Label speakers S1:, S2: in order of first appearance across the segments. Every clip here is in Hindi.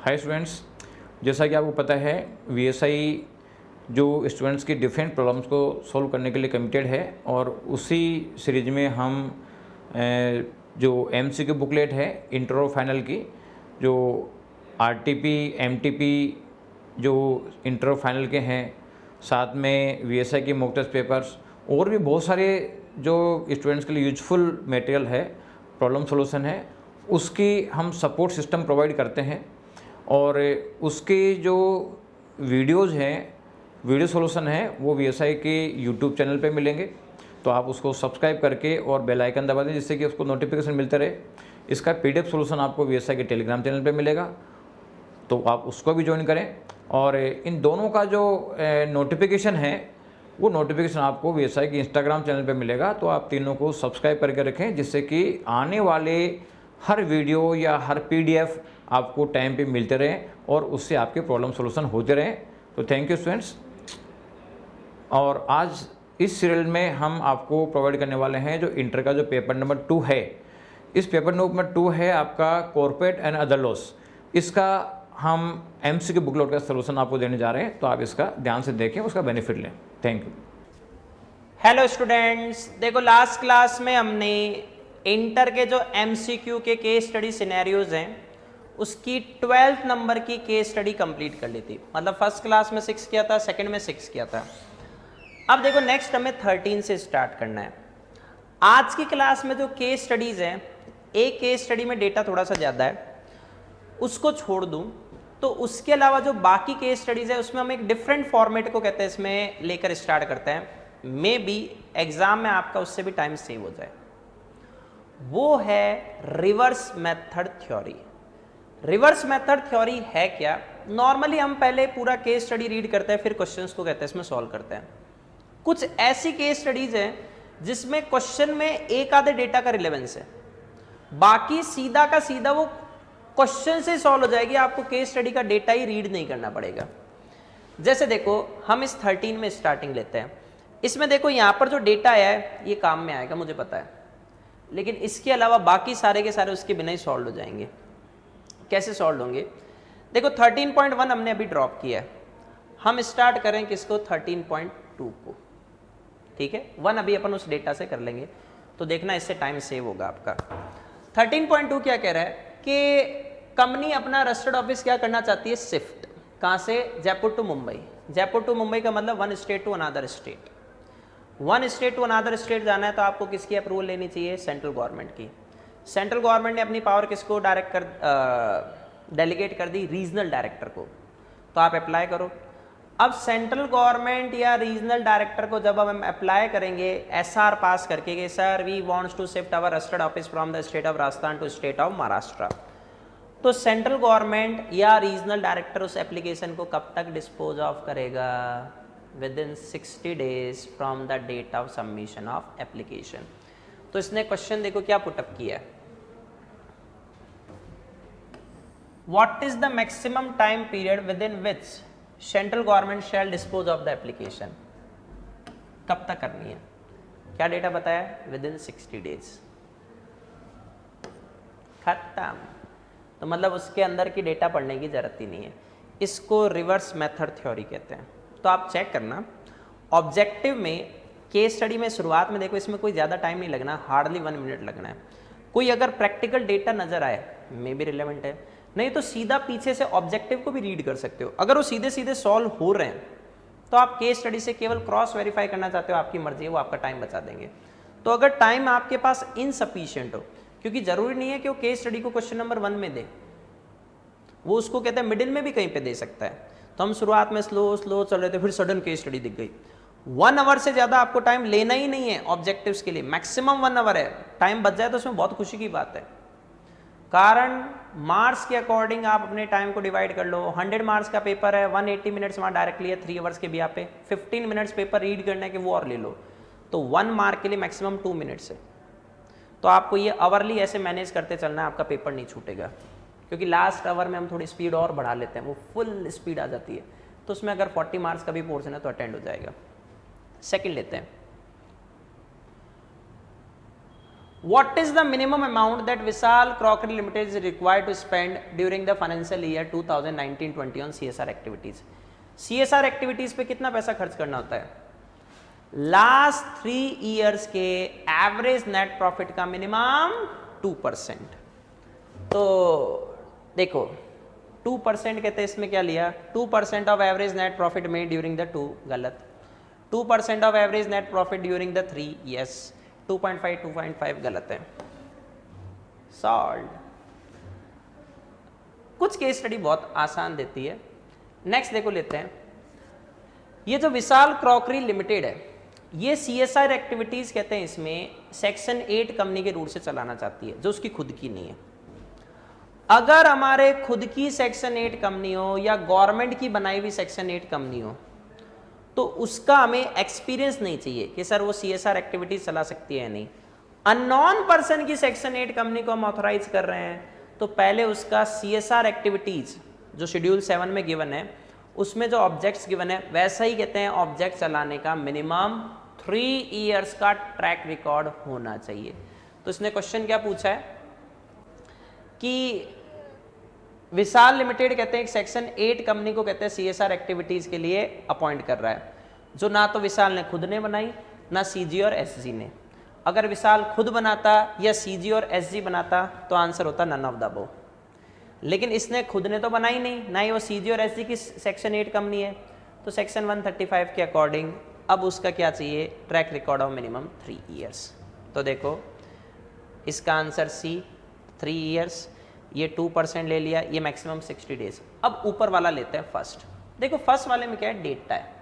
S1: हाय स्टूडेंट्स, जैसा कि आपको पता है वीएसआई जो स्टूडेंट्स की डिफरेंट प्रॉब्लम्स को सॉल्व करने के लिए कमिटेड है और उसी सीरीज में हम जो एमसीक्यू बुकलेट है इंटर और फाइनल की, जो आरटीपी एमटीपी जो इंटर और फाइनल के हैं, साथ में वीएसआई के मॉक टेस्ट पेपर्स और भी बहुत सारे जो स्टूडेंट्स के लिए यूजफुल मटेरियल है, प्रॉब्लम सॉल्यूशन है, उसकी हम सपोर्ट सिस्टम प्रोवाइड करते हैं। और उसके जो वीडियोज़ हैं, वीडियो सॉल्यूशन है, वो वीएसआई के यूट्यूब चैनल पे मिलेंगे। तो आप उसको सब्सक्राइब करके और बेल आइकन दबा दें जिससे कि उसको नोटिफिकेशन मिलते रहे। इसका पीडीएफ सॉल्यूशन आपको वीएसआई के टेलीग्राम चैनल पे मिलेगा, तो आप उसको भी ज्वाइन करें। और इन दोनों का जो नोटिफिकेशन है वो नोटिफिकेशन आपको वीएसआई के इंस्टाग्राम चैनल पे मिलेगा। तो आप तीनों को सब्सक्राइब करके रखें जिससे कि आने वाले हर वीडियो या हर पीडीएफ आपको टाइम पे मिलते रहें और उससे आपके प्रॉब्लम सॉल्यूशन होते रहें। तो थैंक यू स्टूडेंट्स। और आज इस सीरियल में हम आपको प्रोवाइड करने वाले हैं जो इंटर का जो पेपर नंबर 2 है। इस पेपर नंबर 2 है आपका कॉर्पोरेट एंड अदर लॉस। इसका हम एमसीक्यू बुकलेट का सलूशन आपको देने जा रहे हैं, तो आप इसका ध्यान से देखें, उसका बेनिफिट लें। Thank you.
S2: हेलो स्टूडेंट्स, देखो लास्ट क्लास में हमने इंटर के जो एमसीक्यू के केस स्टडी सिनेरियोज हैं उसकी 12th नंबर की केस स्टडी कंप्लीट कर ली थी। मतलब फर्स्ट क्लास में 6 किया था, सेकंड में 6 किया था। अब देखो नेक्स्ट हमें 13 से स्टार्ट करना है। आज की क्लास में जो केस स्टडीज हैं, एक केस स्टडी में डेटा थोड़ा सा ज़्यादा है, उसको छोड़ दूं तो उसके अलावा जो बाकी केस स्टडीज है उसमें हम एक डिफरेंट फॉर्मेट को कहते हैं इसमें लेकर स्टार्ट करते हैं। मे बी एग्जाम में आपका उससे भी टाइम सेव हो जाए। वो है reverse method theory. Reverse method theory है क्या? नॉर्मली हम पहले पूरा केस स्टडी रीड करते हैं, फिर क्वेश्चंस को कहते हैं इसमें सॉल्व करते हैं। कुछ ऐसी केस स्टडीज हैं जिसमें क्वेश्चन में एक आधे डेटा का रिलेवेंस है, बाकी सीधा का सीधा वो क्वेश्चन से सॉल्व हो जाएगी, आपको केस स्टडी का डेटा ही रीड नहीं करना पड़ेगा। जैसे देखो हम इस 13 में स्टार्टिंग लेते हैं। इसमें देखो यहां पर जो डेटा है ये काम में आएगा, मुझे पता है, लेकिन इसके अलावा बाकी सारे के सारे उसके बिना ही सॉल्व हो जाएंगे। कैसे सॉल्व होंगे? देखो 13.1 हमने अभी ड्रॉप किया है, हम स्टार्ट करें किसको? 13.2 को। ठीक है, 1 अभी अपन उस डेटा से कर लेंगे, तो देखना इससे टाइम सेव होगा आपका। 13.2 क्या कह रहा है कि कंपनी अपना रजिस्टर्ड ऑफिस क्या करना चाहती है? शिफ्ट। कहां से? जयपुर टू मुंबई। जयपुर टू मुंबई का मतलब one state to another state. One state to another state जाना है तो आपको किसकी अप्रूवल लेनी चाहिए? सेंट्रल गवर्नमेंट की। सेंट्रल गवर्नमेंट ने अपनी पावर किसको डेलीगेट कर दी? रीजनल डायरेक्टर को। तो आप अप्लाई करो। अब सेंट्रल गवर्नमेंट या रीजनल डायरेक्टर को जब हम अप्लाई करेंगे एसआर पास करके कि sir we wants to shift our registered office from the state of Rajasthan to state of Maharashtra, तो सेंट्रल गवर्नमेंट या रीजनल डायरेक्टर उस एप्लीकेशन को कब तक डिस्पोज ऑफ करेगा? Within 60 days from the date of submission of application. तो इसने क्वेश्चन देखो क्या पुटअप किया है, what is the maximum time period with in which central government shell dispose of the application? कब तक करनी है? क्या डेटा बताया? With in 60 days. खत्म। तो मतलब उसके अंदर की डेटा पढ़ने की जरूरत ही नहीं है। इसको रिवर्स मेथड थ्योरी कहते हैं। तो आप चेक करना, ऑब्जेक्टिव में केस स्टडी में शुरुआत में देखो इसमें कोई ज़्यादा टाइम नहीं लगना, हार्डली 1 मिनट लगना है। कोई अगर प्रैक्टिकल डेटा नजर आए मे बी रिलेवेंट है, नहीं तो सीधा पीछे से ऑब्जेक्टिव को भी रीड कर सकते हो। अगर वो सीधे सीधे सॉल्व हो रहे हैं तो आप केस स्टडी से केवल क्रॉस वेरीफाई करना चाहते हो, आपकी मर्जी है, वो आपका टाइम बचा देंगे। तो अगर टाइम आपके पास इनसफिशिएंट हो, क्योंकि जरूरी नहीं है कि वो केस स्टडी को क्वेश्चन नंबर 1 में दे, वो उसको कहते हैं मिडिल में भी कहीं पे दे सकता है। तो हम शुरुआत में स्लो स्लो चल रहे थे, फिर सडन केस स्टडी दिख गई। 1 आवर से ज्यादा आपको टाइम लेना ही नहीं है ऑब्जेक्टिव्स के लिए, मैक्सिमम 1 आवर है। टाइम बच जाए तो उसमें बहुत खुशी की बात है, कारण मार्क्स के अकॉर्डिंग आप अपने टाइम को डिवाइड कर लो। 100 मार्क्स का पेपर है, 180 मिनट्स वहाँ डायरेक्टली है 3 आवर्स के भी पे, 15 मिनट्स पेपर रीड करने के वो और ले लो, तो 1 मार्क के लिए मैक्सिमम 2 मिनट्स है। तो आपको ये आवरली ऐसे मैनेज करते चलना है, आपका पेपर नहीं छूटेगा। क्योंकि लास्ट आवर में हम थोड़ी स्पीड और बढ़ा लेते हैं, वो फुल स्पीड आ जाती है, तो उसमें अगर 40 मार्क्स का भी पोर्शन है तो अटेंड हो जाएगा। सेकंड लेते हैं, What is the minimum amount that Vishal Crockery Limited is required to spend during the financial year 2019-20 on CSR activities? CSR activities पे कितना पैसा खर्च करना होता है? लास्ट 3 ईयर्स के एवरेज नेट प्रॉफिट का मिनिमम 2%। तो देखो 2% कहते हैं, इसमें क्या लिया? 2% of average net profit made during the 2, गलत। 2% of average net profit during the 3, yes. 2.5 2.5 गलत है। सॉल्व। कुछ केस स्टडी बहुत आसान देती है। नेक्स्ट देखो लेते हैं, ये जो विशाल क्रॉकरी लिमिटेड है, ये CSR एक्टिविटीज कहते हैं, इसमें सेक्शन 8 कंपनी के रूल से चलाना चाहती है, जो उसकी खुद की नहीं है। अगर हमारे खुद की सेक्शन 8 कंपनी हो या गवर्नमेंट की बनाई हुई सेक्शन 8 कंपनी हो, तो उसका हमें एक्सपीरियंस नहीं चाहिए कि सर वो CSR एक्टिविटीज चला सकती है या नहीं। अननोन पर्सन की सेक्शन 8 कंपनी को हम ऑथराइज कर रहे हैं, तो पहले उसका CSR एक्टिविटीज जो शेड्यूल 7 में गिवन है, उसमें जो ऑब्जेक्ट्स गिवन है, वैसा ही कहते हैं ऑब्जेक्ट चलाने का मिनिमम 3 इयर्स का ट्रैक रिकॉर्ड होना चाहिए। तो इसने क्वेश्चन क्या पूछा है कि विशाल लिमिटेड कहते हैं एक सेक्शन 8 कंपनी को कहते हैं CSR एक्टिविटीज के लिए अपॉइंट कर रहा है, जो ना तो विशाल ने खुद ने बनाई, ना CG और SG ने। अगर विशाल खुद बनाता या CG और SG बनाता तो आंसर होता नन ऑफ द अबव। लेकिन इसने खुद ने तो बनाई नहीं, ना ही वो CG और SG की सेक्शन 8 कंपनी है, तो सेक्शन 135 के अकॉर्डिंग अब उसका क्या चाहिए? Track record of minimum 3 years. तो देखो इसका आंसर C 3 इयर्स, ये 2% ले लिया, ये मैक्सिमम 60 डेज। अब ऊपर वाला लेते हैं फर्स्ट। देखो फर्स्ट वाले में क्या है? डेटा है।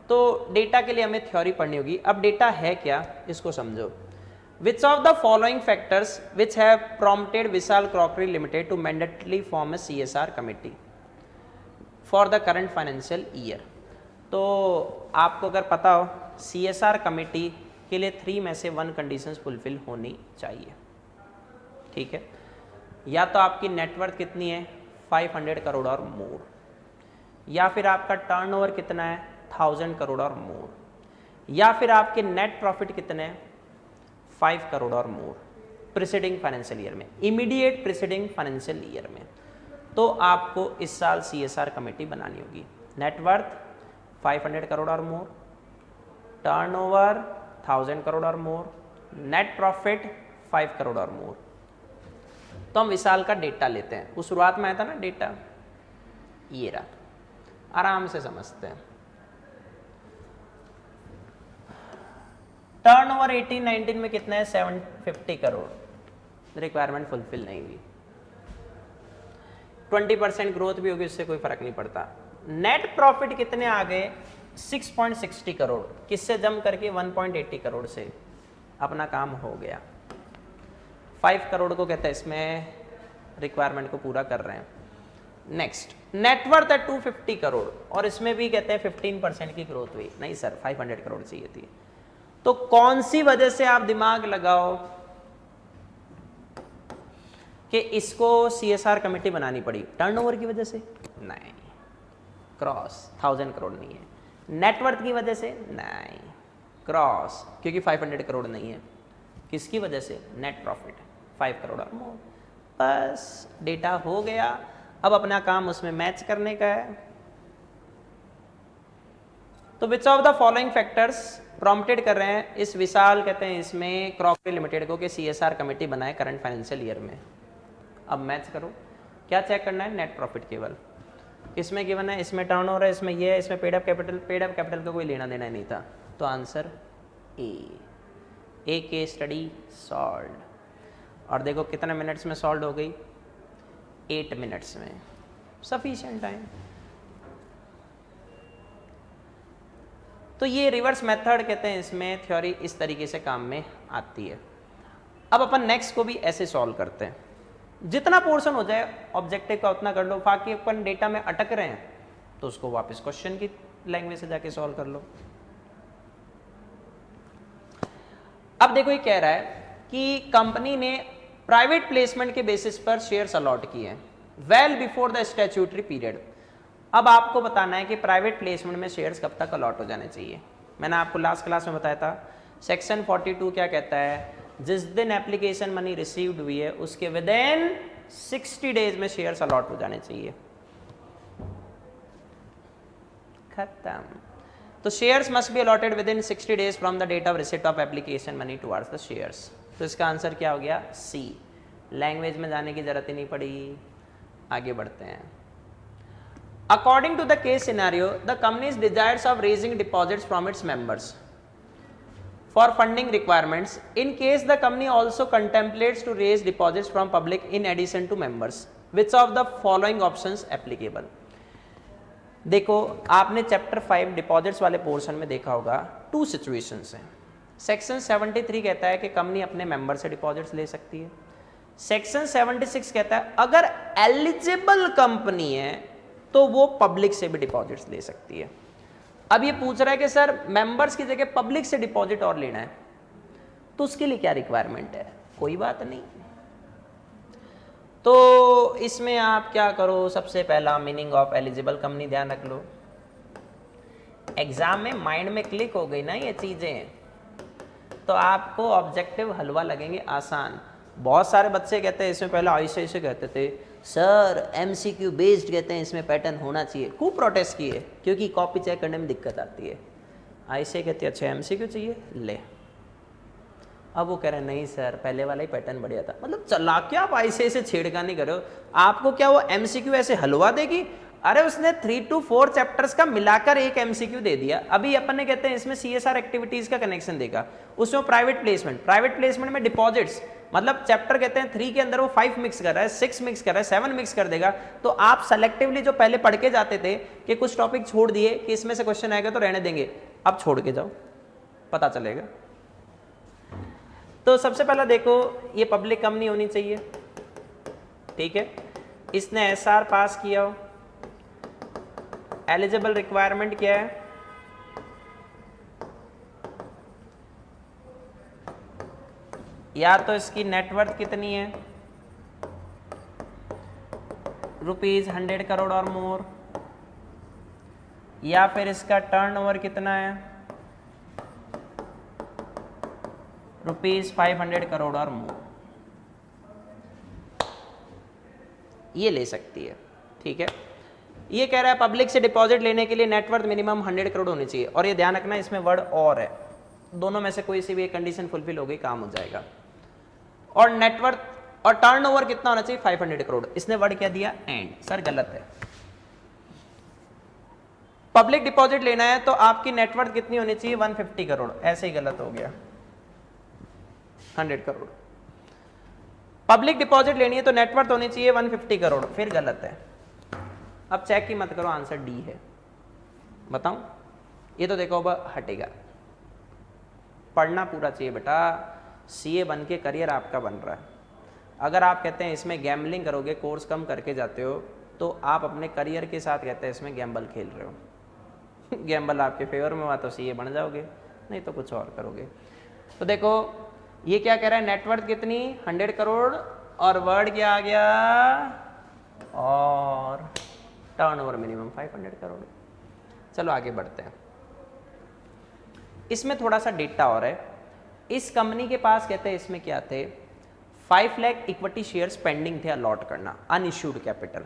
S2: तो डेटा के लिए हमें थ्योरी पढ़नी होगी। अब डेटा है क्या, इसको समझो। Which of the following factors which have prompted Vishal crockery limited to mandatorily form a CSR committee for the current financial year. तो आपको अगर पता हो, CSR कमिटी के लिए 3 में से 1 कंडीशंस फुलफिल होनी चाहिए। ठीक है, या तो आपकी नेटवर्थ कितनी है 500 करोड़ और मोर, या फिर आपका टर्नओवर कितना है 1000 करोड़ और मोर, या फिर आपके नेट प्रॉफिट कितने हैं 5 करोड़ और मोर प्रीसीडिंग फाइनेंशियल ईयर में, इमीडिएट प्रीसीडिंग फाइनेंशियल ईयर में। तो आपको इस साल CSR कमेटी बनानी होगी। नेटवर्थ 500 करोड़ और मोर, टर्नओवर 1000 करोड़ और मोर, नेट प्रॉफिट 5 करोड़ और मोर। तो हम विशाल का डेटा लेते हैं। वो शुरुआत में आया था ना डेटा, ये रहा, आराम से समझते हैं। टर्नओवर 18-19 में कितना है 750 करोड़, रिक्वायरमेंट फुलफिल नहीं हुई। 20% ग्रोथ भी होगी, उससे कोई फर्क नहीं पड़ता। नेट प्रॉफिट कितने आ गए 6.60 करोड़, किससे जम करके 1.80 करोड़ से अपना काम हो गया। 5 करोड़ को कहते हैं इसमें रिक्वायरमेंट को पूरा कर रहे हैं। नेक्स्ट नेटवर्थ है 250 करोड़, और इसमें भी कहते हैं 15% की ग्रोथ हुई। नहीं सर 500 करोड़ चाहिए थी। तो कौन सी वजह से आप दिमाग लगाओ कि इसको CSR कमेटी बनानी पड़ी? टर्नओवर की वजह से नहीं, क्रॉस 1000 करोड़ नहीं है। नेटवर्थ की वजह से नहीं, क्रॉस क्योंकि 500 करोड़ नहीं है। किसकी वजह से? नेट प्रॉफिट 5 करोड़ और मोर। बस डेटा हो गया, अब अपना काम उसमें मैच करने का है। तो विच of the following factors prompted कर रहे हैं इस विशाल कहते हैं इसमें क्रॉकरी लिमिटेड को कि CSR कमेटी बनाए करंट फाइनेंशियल ईयर में। अब मैच करो, क्या चेक करना है? नेट प्रॉफिट केवल। इसमें गिवन है, इसमें टर्नओवर है, इसमें ये है, इसमें पेड अप कैपिटल का कोई लेना देना नहीं था। तो आंसर ए के स्टडी सॉल्व। और देखो कितने मिनट्स में सॉल्व हो गई? 8 मिनट्स में, सफिशिएंट टाइम। तो ये रिवर्स मेथड कहते हैं, इसमें थ्योरी इस तरीके से काम में आती है। अब अपन नेक्स्ट को भी ऐसे सॉल्व करते हैं। जितना पोर्शन हो जाए ऑब्जेक्टिव का उतना कर लो, बाकी अपन डेटा में अटक रहे हैं तो उसको वापस क्वेश्चन की लैंग्वेज से जाके सॉल्व कर लो। अब देखो ये कह रहा है कि कंपनी ने प्राइवेट प्लेसमेंट के बेसिस पर शेयर्स अलॉट किए हैं well before the statutory period. अब आपको बताना है कि प्राइवेट प्लेसमेंट में शेयर्स कब तक अलॉट हो जाने चाहिए। मैंने आपको लास्ट क्लास में बताया था सेक्शन 42 क्या कहता है जिस दिन एप्लीकेशन मनी रिसीव्ड हुई है उसके विद इन 60 डेज में शेयर्स अलॉट हो जाने चाहिए। खत्म। तो shares must be allotted within 60 days from the date of receipt of application money towards the shares. तो इसका आंसर क्या हो गया? सी। लैंग्वेज में जाने की जरूरत ही नहीं पड़ी, आगे बढ़ते हैं। According to the case scenario, the company's desires of raising deposits from its members for funding requirements. In case the company also contemplates to raise deposits from public in addition to members, which of the following options applicable? देखो, आपने चैप्टर 5 डिपॉजिट्स वाले पोर्शन में देखा होगा, 2 सिचुएशंस हैं। सेक्शन 73 कहता है कि कंपनी अपने मेंबर से डिपॉजिट्स ले सकती है। सेक्शन 76 कहता है अगर एलिजिबल कंपनी है तो वो पब्लिक से भी डिपॉजिट्स ले सकती है। अब ये पूछ रहा है कि सर मेंबर्स की जगह पब्लिक से डिपॉजिट और लेना है, तो उसके लिए क्या रिक्वायरमेंट है? कोई बात नहीं। तो इसमें आप क्या करो, सबसे पहला मीनिंग ऑफ एलिजिबल कंपनी ध्यान रख लो। एग्जाम में माइंड में क्लिक हो गई ना ये चीजें, तो आपको ऑब्जेक्टिव हलवा लगेंगे आसान। बहुत सारे बच्चे कहते हैं इसमें पहले ऐसे कहते थे सर एमसीक्यू बेस्ड कहते हैं, इसमें पैटर्न होना चाहिए। खूब प्रोटेस्ट किए क्योंकि कॉपी चेक करने में दिक्कत आती है। ऐसे कहते हैं अच्छा एमसीक्यू चाहिए ले, अब वो कह रहे हैं नहीं सर पहले वाला ही पैटर्न बढ़िया था। मतलब चला क्या आप ऐसे छेड़खानी करो, आपको क्या वो एमसीक्यू ऐसे हलवा देगी? अरे उसने 3 to 4 चैप्टर्स का मिलाकर एक एमसीक्यू दे दिया। अभी अपन ने कहते हैं इसमें सीएसआर एक्टिविटीज का कनेक्शन देखा, उसमें प्राइवेट प्लेसमेंट में डिपॉजिट्स, मतलब चैप्टर कहते हैं 3 के अंदर वो 5 मिक्स कर रहा है, 6 मिक्स कर रहा है, 7 मिक्स कर देगा। तो आप सेलेक्टिवली जो पहले पढ़ के जाते थे कि कुछ टॉपिक छोड़ दिए कि इसमें से क्वेश्चन आएगा तो रहने देंगे, अब छोड़ के जाओ पता चलेगा। तो सबसे पहला देखो ये पब्लिक कंपनी होनी चाहिए, ठीक है। इसने एसआर पास किया हो। एलिजिबल रिक्वायरमेंट क्या है? या तो इसकी नेटवर्थ कितनी है, ₹100 करोड़ और मोर, या फिर इसका टर्नओवर कितना है, ₹500 करोड़ और मोर, ये ले सकती है, ठीक है। ये कह रहा है पब्लिक से डिपॉजिट लेने के लिए नेटवर्थ मिनिमम 100 करोड़ होनी चाहिए। और ये ध्यान रखना इसमें वर्ड और है, दोनों में से कोई सी भी एक कंडीशन फुलफिल हो गई काम हो जाएगा। और नेटवर्थ और टर्नओवर कितना होना चाहिए? 500 करोड़। इसने वर्ड क्या दिया? एंड। सर गलत है। पब्लिक डिपॉजिट लेना है तो आपकी नेटवर्थ कितनी होनी चाहिए? 150 करोड़। ऐसे ही गलत हो गया, 100 करोड़। पब्लिक डिपॉजिट लेनी है तो नेटवर्थ होनी चाहिए 150 करोड़, फिर गलत है। अब चेक ही मत करो, आंसर डी है। बताऊं? ये तो देखो अब हटेगा, पढ़ना पूरा चाहिए बेटा। सीए बन के करियर आपका बन रहा है। अगर आप कहते हैं इसमें गैम्बलिंग करोगे, कोर्स कम करके जाते हो, तो आप अपने करियर के साथ कहते हैं इसमें गैम्बल खेल रहे हो। गैम्बल आपके फेवर में हुआ तो सीए बन जाओगे, नहीं तो कुछ और करोगे। तो देखो ये क्या कह रहा है, नेटवर्थ कितनी? 100 करोड़, और वर्ड क्या आ गया? और टर्नओवर मिनिमम 500 करोड़। चलो आगे बढ़ते हैं। इसमें थोड़ा सा डेटा और है। इस कंपनी के पास कहते हैं इसमें क्या थे, 5 लाख इक्विटी शेयर्स पेंडिंग थे अलॉट करना, अनइश्यूड कैपिटल।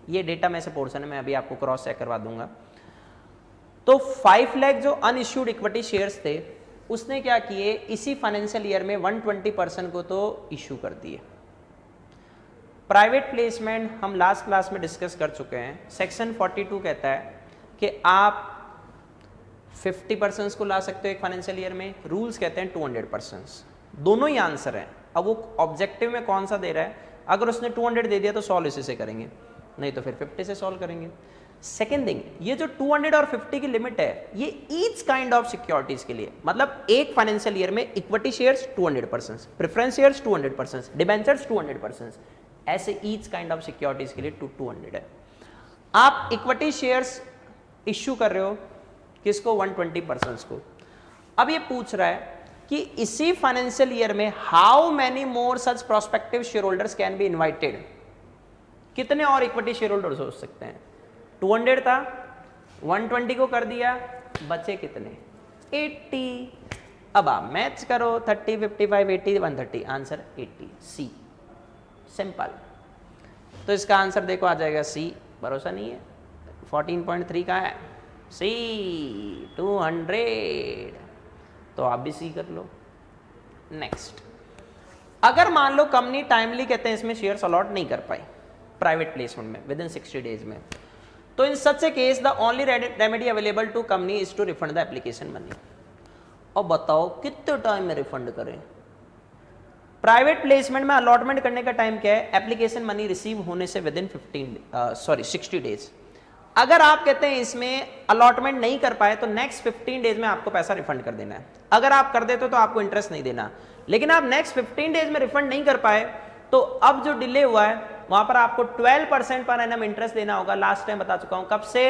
S2: ये डेटा में से पोर्शन है, मैं अभी आपको क्रॉस चेक करवा दूंगा। तो 5 लाख जो अनइश्यूड इक्विटी शेयर्स थे उसने क्या किए, इसी फाइनेंशियल ईयर में 120% को तो इश्यू कर दिए। प्राइवेट प्लेसमेंट हम लास्ट क्लास में डिस्कस कर चुके हैं। सेक्शन 42 कहता है कि आप 50% को ला सकते हो एक फाइनेंशियल ईयर में, रूल्स कहते हैं 200%। दोनों ही आंसर हैं। अब वो ऑब्जेक्टिव में कौन सा दे रहा है, अगर उसने 200 दे दिया तो सॉल्व इसी से करेंगे, नहीं तो फिर 50 से सॉल्व करेंगे। सेकेंड थिंग, ये जो 200 और 50 की लिमिट है, ये ईच काइंड ऑफ सिक्योरिटीज के लिए, मतलब एक फाइनेंशियल ईयर में equity shares 200%, preference shares 200%, debentures 200%, ऐसे ईच काइंड ऑफ सिक्योरिटीज के लिए 200 है। आप इक्विटी शेयर्स इश्यू कर रहे हो किसको? 120% को। अब ये पूछ रहा है कि इसी फाइनेंशियल ईयर में how many more such prospective share holders can be invited, कितने और इक्विटी शेयर होल्डर्स हो सकते हैं? 200 था, 120 को कर दिया, बचे कितने? 80। अब आप मैच करो 30, 55, 80, 130, आंसर 80, सी, सिंपल। तो इसका आंसर देखो आ जाएगा सी, भरोसा नहीं है, 14.3 का है, सी 200, तो आप भी सी कर लो। नेक्स्ट, अगर मान लो कंपनी टाइमली कहते हैं इसमें शेयर्स अलॉट नहीं कर पाई प्राइवेट प्लेसमेंट में विद इन 60 डेज में, तो in such a case the only remedy available to company is to refund the application money. और बताओ कितने टाइम में रिफंड करें? प्राइवेट प्लेसमेंट में अलॉटमेंट करने का टाइम क्या है? एप्लीकेशन मनी रिसीव होने से विद इन 60 डेज। अगर आप कहते हैं इसमें अलॉटमेंट नहीं कर पाए तो नेक्स्ट 15 डेज में आपको पैसा रिफंड कर देना है। अगर आप कर देते तो आपको इंटरेस्ट नहीं देना, लेकिन आप नेक्स्ट 15 डेज में रिफंड नहीं कर पाए तो अब जो डिले हुआ है वहां पर आपको 12% पर एनम इंटरेस्ट देना होगा। लास्ट टाइम बता चुका हूं, कब से?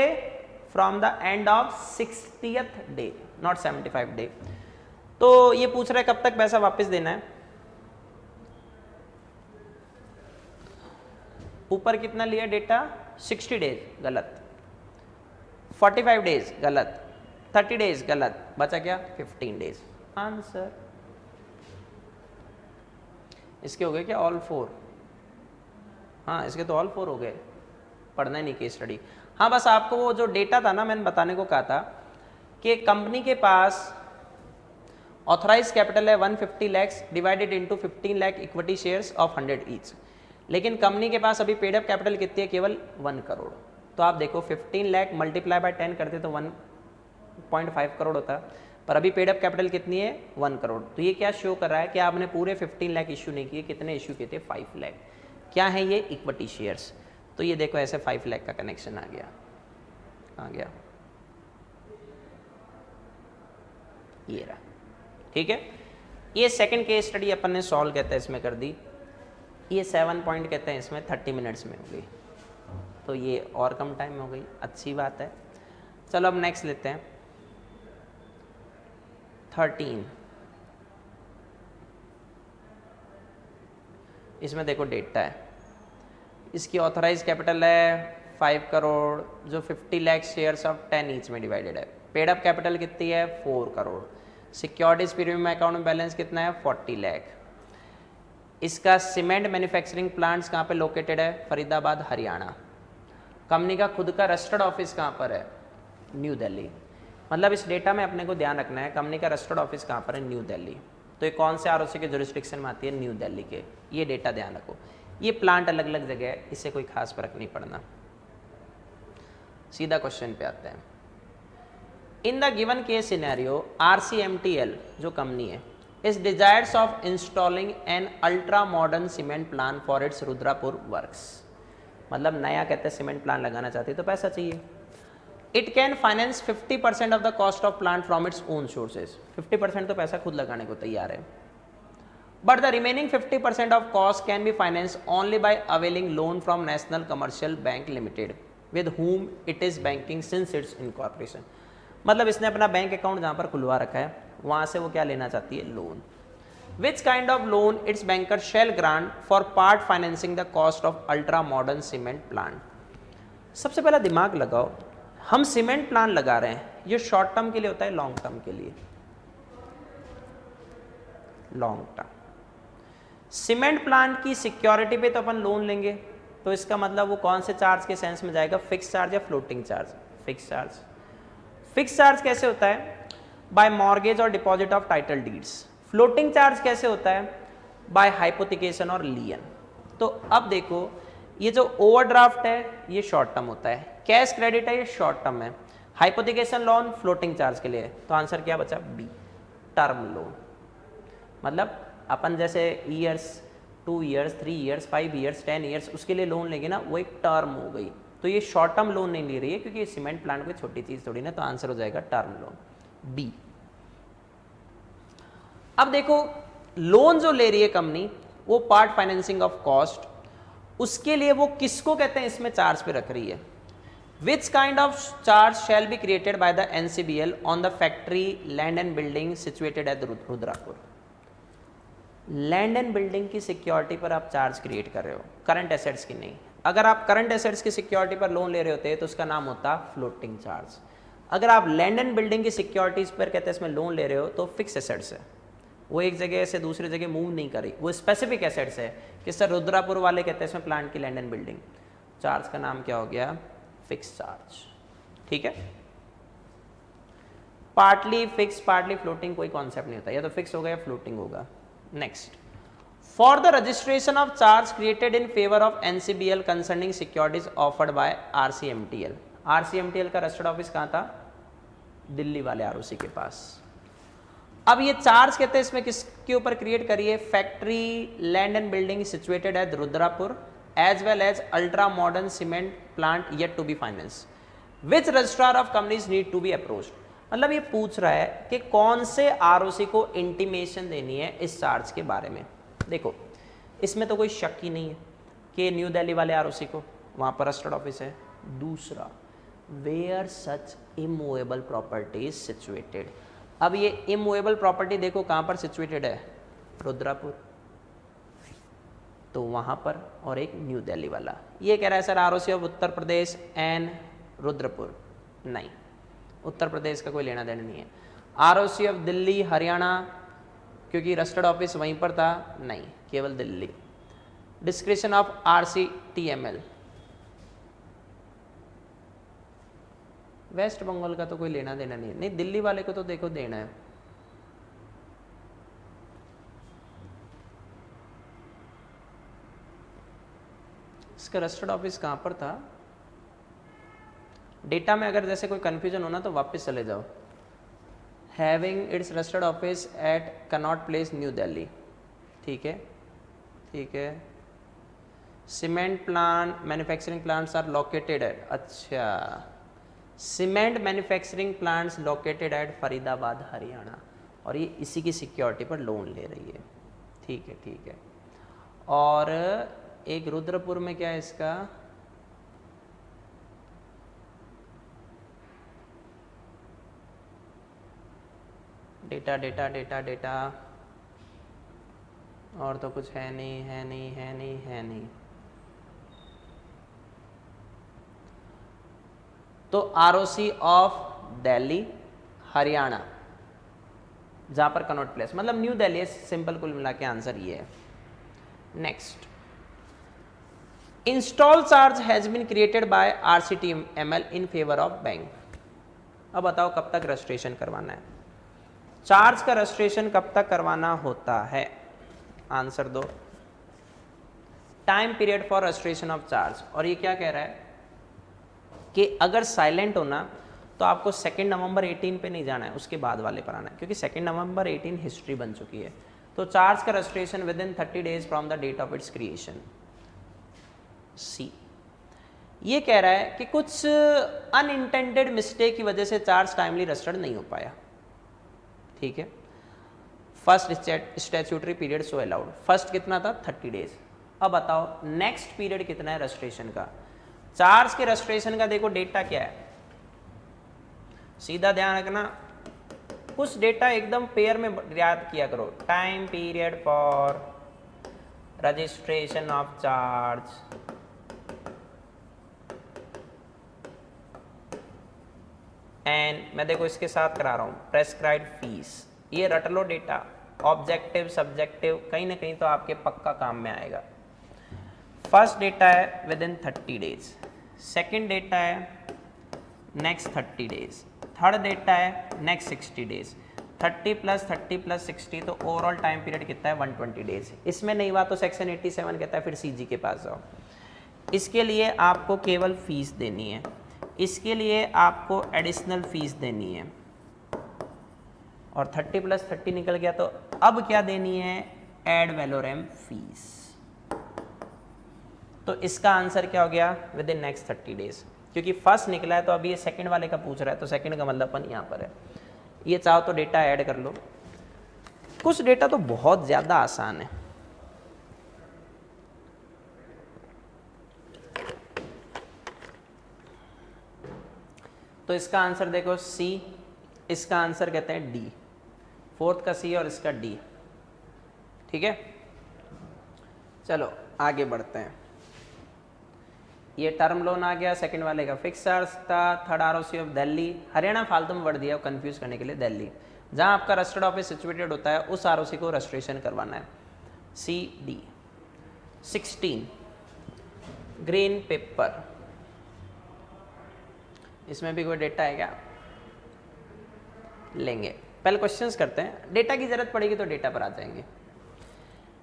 S2: From the end of 60th day, not 75 day. तो ये पूछ रहे कब तक पैसा वापस देना है। ऊपर कितना लिया डेटा? 60 डेज, गलत। 45 डेज, गलत। 30 डेज, गलत। बचा क्या? 15 डेज। आंसर इसके हो गए क्या? ऑल 4। हाँ, इसके तो ऑल 4 हो गए, पढ़ना ही नहीं केस स्टडी। हाँ, बस आपको वो जो डेटा था ना, मैंने बताने को कहा था कि कंपनी के पास ऑथराइज कैपिटल है 150 lakhs divided into 15 lakh equity shares of 100 each, लेकिन कंपनी के पास अभी पेड अप कैपिटल कितनी है? केवल 1 करोड़। तो आप देखो 15 लाख मल्टीप्लाई बाय 10 करते तो 1.5 करोड़ होता, पर अभी पेड अप कैपिटल कितनी है? 1 करोड़। तो ये क्या शो कर रहा है कि आपने पूरे 15 लाख इश्यू नहीं किए, कितने इश्यू किए थे? 5 लाख। क्या है ये? Equity shares. तो ये देखो ऐसे 5 लाख का कनेक्शन आ गया, ये रहा। ठीक है, ये सेकंड केस स्टडी अपन ने सॉल्व कहते हैं इसमें कर दी। ये 7 पॉइंट कहते हैं इसमें 30 मिनट्स में हो गई, तो ये और कम टाइम में हो गई, अच्छी बात है। चलो अब नेक्स्ट लेते हैं 13। इसमें देखो डेटा है, इसकी ऑथराइज कैपिटल है 5 करोड़ जो 50 लाख शेयर्स ऑफ 10 ईच में डिवाइडेड है। पेड अप कैपिटल कितनी है? 4 करोड़। सिक्योरिटीज प्रीमियम अकाउंट में बैलेंस कितना है? 40 लाख। इसका सीमेंट मैन्युफैक्चरिंग प्लांट्स कहाँ पे लोकेटेड है? फरीदाबाद, हरियाणा। कंपनी का खुद का रजिस्टर्ड ऑफिस कहाँ पर है? न्यू दिल्ली। मतलब इस डेटा में अपने को ध्यान रखना है कंपनी का रजिस्टर्ड ऑफिस कहाँ पर है? न्यू दिल्ली। तो ये कौन से आरओसी के जुरिस्डिक्शन में आती है? न्यू दिल्ली के। ये डेटा ध्यान रखो। ये प्लांट अलग अलग जगह है, इससे कोई खास फर्क नहीं पड़ना। सीधा क्वेश्चन पे आते हैं। In the given case scenario RCMTL जो कंपनी है is desires of installing an ultra modern cement plant for its रुद्रापुर works। मतलब नया कहते हैं सीमेंट प्लांट लगाना चाहती है तो पैसा चाहिए। It can finance 50% of the cost of plant from its own sources. 50% तो पैसा खुद लगाने को तैयार है, but the remaining 50% of cost can be finance only by availing loan from national commercial bank limited with whom it is banking since it's incorporation. मतलब इसने अपना बैंक अकाउंट जहाँ पर खुलवा रखा है वहाँ से वो क्या लेना चाहती है? Loan. Which kind of loan it's banker shall grant for part financing the cost of ultra modern cement plant. सबसे पहला दिमाग लगाओ, हम सीमेंट प्लांट लगा रहे हैं, ये शॉर्ट टर्म के लिए होता है, लॉन्ग टर्म के लिए? Long term. सीमेंट प्लांट की सिक्योरिटी पे तो अपन लोन लेंगे, तो इसका मतलब वो कौन से चार्ज के सेंस में जाएगा? फिक्स चार्ज या floating charge? Fix charge. Fix charge कैसे होता है? बाय मॉर्गेज और deposit of title deeds. Floating charge कैसे होता है? बाय हाइपोथिकेशन और लियन। तो अब देखो ये जो ओवरड्राफ्ट है ये शॉर्ट टर्म होता है, कैश क्रेडिट है ये शॉर्ट टर्म है, हाइपोथिकेशन लोन फ्लोटिंग चार्ज के लिए है। तो आंसर क्या बचा? B, term loan. मतलब अपन जैसे years 2 years 3 years 5 years 10 years उसके लिए लोन लेंगे ना, वो एक टर्म हो गई। तो ये शॉर्ट टर्म लोन नहीं ले रही है क्योंकि सीमेंट प्लांट कोई छोटी चीज थोड़ी ना, तो आंसर हो जाएगा टर्म लोन, बी। अब देखो लोन जो ले रही है कंपनी वो पार्ट फाइनेंसिंग ऑफ कॉस्ट, उसके लिए वो किसको कहते हैं इसमें चार्ज पे रख रही है? Which kind of charge shall be created by the NCBL on the factory land and building situated at Rudrapur. Land and building की सिक्योरिटी पर आप चार्ज क्रिएट कर रहे हो, करंट एसेट्स की नहीं। अगर आप करंट एसेट्स की सिक्योरिटी पर लोन ले रहे होते तो उसका नाम होता फ्लोटिंग चार्ज। अगर आप लैंड एंड बिल्डिंग की सिक्योरिटीज पर कहते हैं इसमें लोन ले रहे हो तो फिक्स एसेट्स है, वो एक जगह से दूसरी जगह मूव नहीं कर रही, वो स्पेसिफिक एसेट्स है कि सर रुद्रापुर वाले कहते हैं इसमें प्लांट की लैंड एंड बिल्डिंग, चार्ज का नाम क्या हो गया, फिक्स चार्ज। ठीक है, पार्टली फिक्स पार्टली फ्लोटिंग कोई कॉन्सेप्ट नहीं होता, या तो फिक्स होगा या फ्लोटिंग होगा। Next, for the registration of charge created in favour of NCBL concerning securities offered by RCMTL. RCMTL का रजिस्टर्ड ऑफिस कहां था, दिल्ली वाले आरओसी के पास। अब ये चार्ज कहते हैं इसमें किसके ऊपर क्रिएट करिए, factory land and building situated at Rudrapur as well as ultra modern cement plant yet to be finance, which registrar of companies need to be approached. मतलब ये पूछ रहा है कि कौन से आरओसी को इंटीमेशन देनी है इस चार्ज के बारे में। देखो इसमें तो कोई शक ही नहीं है कि न्यू दिल्ली वाले आरओसी को, वहां पर रजिस्टर्ड ऑफिस है। दूसरा, where such immovable property is situated. अब ये इमूवेबल प्रॉपर्टी देखो कहां पर सिचुएटेड है, रुद्रापुर, तो वहां पर, और एक न्यू दिल्ली वाला। ये कह रहा है sir ROC of Uttar Pradesh and Rudrapur, नहीं, उत्तर प्रदेश का कोई लेना देना नहीं है। आरओसी ऑफ दिल्ली हरियाणा, क्योंकि रजिस्टर्ड ऑफिस वहीं पर था, नहीं, केवल Delhi. Description of RCTML, West Bengal का तो कोई लेना देना नहीं है, नहीं दिल्ली वाले को तो देखो देना है। इसका रजिस्टर्ड ऑफिस कहां पर था, डेटा में अगर जैसे कोई कंफ्यूजन होना तो वापस चले जाओ। Having its registered office at Connaught Place New Delhi, ठीक है, ठीक है। Cement plant manufacturing plants are located at, अच्छा, cement manufacturing plants located at Faridabad Haryana, और ये इसी की सिक्योरिटी पर लोन ले रही है, ठीक है, ठीक है। और एक रुद्रपुर में क्या है इसका, डेटा डेटा डेटा डेटा, और तो कुछ है नहीं, है नहीं, है नहीं, है नहीं। तो आरओसी ऑफ दिल्ली हरियाणा, जहां पर कनॉट प्लेस, मतलब न्यू दिल्ली है, सिंपल कुल मिला के आंसर ये है। Next, install charge has been created by RCTML in favour of bank. अब बताओ कब तक रजिस्ट्रेशन करवाना है, चार्ज का रजिस्ट्रेशन कब तक करवाना होता है, आंसर दो। Time period for registration of charge, और ये क्या कह रहा है कि अगर साइलेंट होना तो आपको 2 नवंबर 18 पे नहीं जाना है, उसके बाद वाले पर आना है, क्योंकि 2 नवंबर 18 हिस्ट्री बन चुकी है। तो चार्ज का registration within 30 days from the date of its creation. See, ये कह रहा है कि कुछ अनइंटेंडेड मिस्टेक की वजह से चार्ज टाइमली रजिस्टर्ड नहीं हो पाया, ठीक है। First statutory period so allowed, first कितना था 30 डेज। अब बताओ नेक्स्ट पीरियड कितना है रजिस्ट्रेशन का, चार्ज के रजिस्ट्रेशन का देखो डेटा क्या है, सीधा ध्यान रखना, कुछ डेटा एकदम पेयर में याद किया करो। Time period for registration of charge, and मैं देखो इसके साथ करा रहा हूँ प्रेस्क्राइब्ड फीस, ये रट लो डेटा, ऑब्जेक्टिव सब्जेक्टिव कहीं ना कहीं तो आपके पक्का काम में आएगा। फर्स्ट डेटा है within 30 days, second data है नेक्स्ट 30 डेज, थर्ड डेटा है नेक्स्ट 60 डेज, 30 + 30 + 60, तो ओवरऑल टाइम पीरियड कितना है 120 डेज। इसमें नहीं हुआ तो सेक्शन 87 कहता है फिर सीजी के पास जाओ। इसके लिए आपको केवल फीस देनी है, इसके लिए आपको एडिशनल फीस देनी है, और 30 + 30 निकल गया, तो अब क्या देनी है, एड वैलोरम फीस। तो इसका आंसर क्या हो गया, विद इन नेक्स्ट 30 डेज, क्योंकि फर्स्ट निकला है तो अभी ये सेकंड वाले का पूछ रहा है, तो सेकंड का मतलब अपन यहाँ पर है। ये चाहो तो डेटा ऐड कर लो, कुछ डेटा तो बहुत ज़्यादा आसान है। तो इसका आंसर देखो सी, इसका आंसर कहते हैं डी, फोर्थ का सी और इसका डी, ठीक है। चलो आगे बढ़ते हैं। ये टर्म लोन आ गया, सेकंड वाले का फिक्स चार्ज था, third ROC of Delhi, Haryana फालतू में वर्ड दिया कंफ्यूज करने के लिए, दिल्ली, जहां आपका रजिस्टर्ड ऑफिस सिचुएटेड होता है उस आरओसी को रजिस्ट्रेशन करवाना है। C D. 16 ग्रीन पेपर, इसमें भी कोई डेटा है क्या? लेंगे, पहले क्वेश्चंस करते हैं, डेटा की जरूरत पड़ेगी तो डेटा पर आ जाएंगे।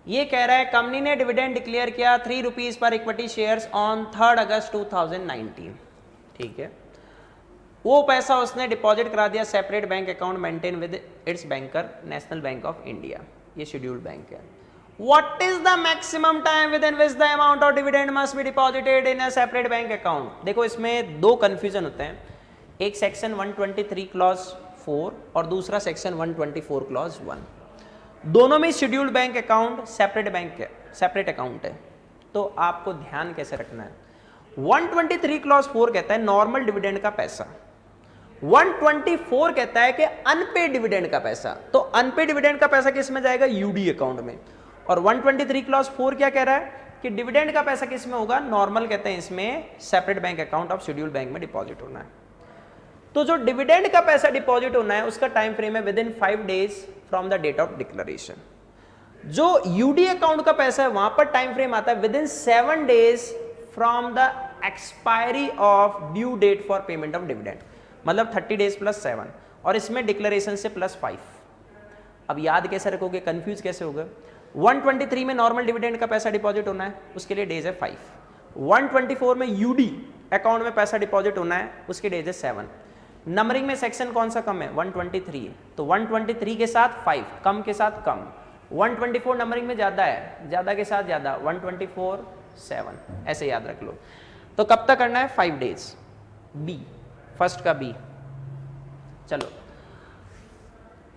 S2: ये कह रहा है कंपनी ने डिविडेंड डिक्लेयर किया 3 rupees per equity shares on 3 अगस्त 2019, ठीक है। वो पैसा उसने डिपॉजिट करा दिया separate bank account maintain with its banker national bank of India, ये शेड्यूल्ड बैंक है। What is the maximum time within which the amount of dividend must be deposited in a separate bank account? देखो इसमें दो कंफ्यूजन होते हैं, एक सेक्शन 123 क्लॉज 4 और दूसरा सेक्शन 124 क्लॉज 1। दोनों में scheduled bank account separate bank है, सेपरेट अकाउंट है, तो आपको ध्यान कैसे रखना है। 123 क्लॉज 4 कहता है नॉर्मल डिविडेंड का पैसा, 124 कहता है कि अनपेड डिविडेंड का पैसा, तो अनपेड डिविडेंड का पैसा किस में जाएगा? यूडी अकाउंट में। और 123 क्लॉज 4 क्या कह रहा है कि डिविडेंड का पैसा किस में होगा? नॉर्मल कहते हैं इसमें separate bank account of scheduled bank में डिपॉजिट होना है। तो जो डिविडेंड का पैसा डिपॉजिट होना है उसका टाइम फ्रेम है within 5 days from the date of declaration. जो यूडी अकाउंट का पैसा है वहां पर टाइम फ्रेम आता है within 7 days from the expiry of due date for payment of dividend, मतलब 30 डेज प्लस 7, और इसमें डिक्लेरेशन से प्लस 5। अब याद कैसे रखोगे, कंफ्यूज कैसे होगा? 123 में नॉर्मल डिविडेंड का पैसा डिपॉजिट होना है, उसके लिए डेज है 5। 124 में यूडी अकाउंट में पैसा डिपॉजिट होना है, उसके डेज है 7। नंबरिंग में सेक्शन कौन सा कम है? 123, तो 123 के साथ 5, कम के साथ कम। 124 नंबरिंग में ज्यादा है, ज्यादा के साथ ज्यादा, 124 7, ऐसे याद रख लो। तो कब तक करना है? 5 डेज। बी, फर्स्ट का बी। चलो,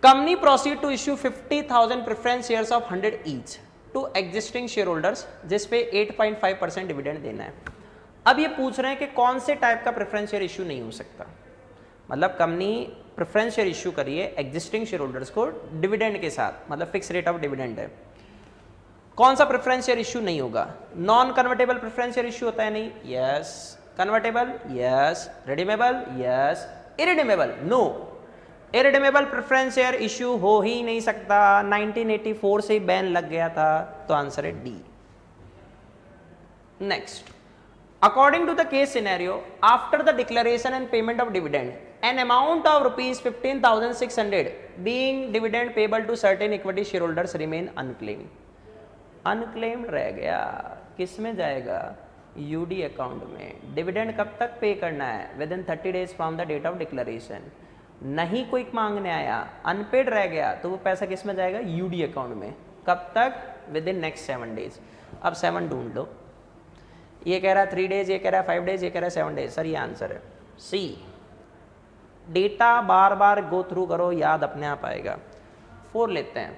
S2: company proceed to issue 50,000 preference shares of 100 each to existing share holders, जिसपे 8.5% डिविडेंड देना है। अब ये पूछ रहे हैं कि कौन से टाइप का प्रेफरेंस शेयर इश्यू नहीं हो सकता, मतलब कंपनी प्रेफरेंस शेयर इश्यू करिए एग्जिस्टिंग शेयर होल्डर्स को डिविडेंड के साथ, मतलब फिक्स रेट ऑफ डिविडेंड है। कौन सा प्रेफरेंस शेयर इश्यू नहीं होगा? Non convertible preference share issue होता है नहीं, yes. Convertible, yes. Redeemable, yes. Irredeemable, no. Irredeemable preference share issue हो ही नहीं सकता, 1984 से बैन लग गया था, तो आंसर है D. Next, according to the case scenario, after the declaration and payment of dividend, an amount of rupees 15,600 being dividend payable to certain equity shareholders remain unclaimed. Unclaimed रह गया, किस में जाएगा? यूडी अकाउंट में। डिविडेंड कब तक पे करना है? Within 30 days from the date of declaration. नहीं कोई मांगने आया, अनपेड रह गया, तो वो पैसा किस में जाएगा? यूडी अकाउंट में। कब तक? With in next 7 days. अब 7 ढूंढ लो, ये कह रहा है 3 डेज, ये कह रहा है 5 डेज, ये कह रहा है 7 डेज। सर ये आंसर है सी। डेटा बार बार गो थ्रू करो, याद अपने आप आएगा। 4 लेते हैं।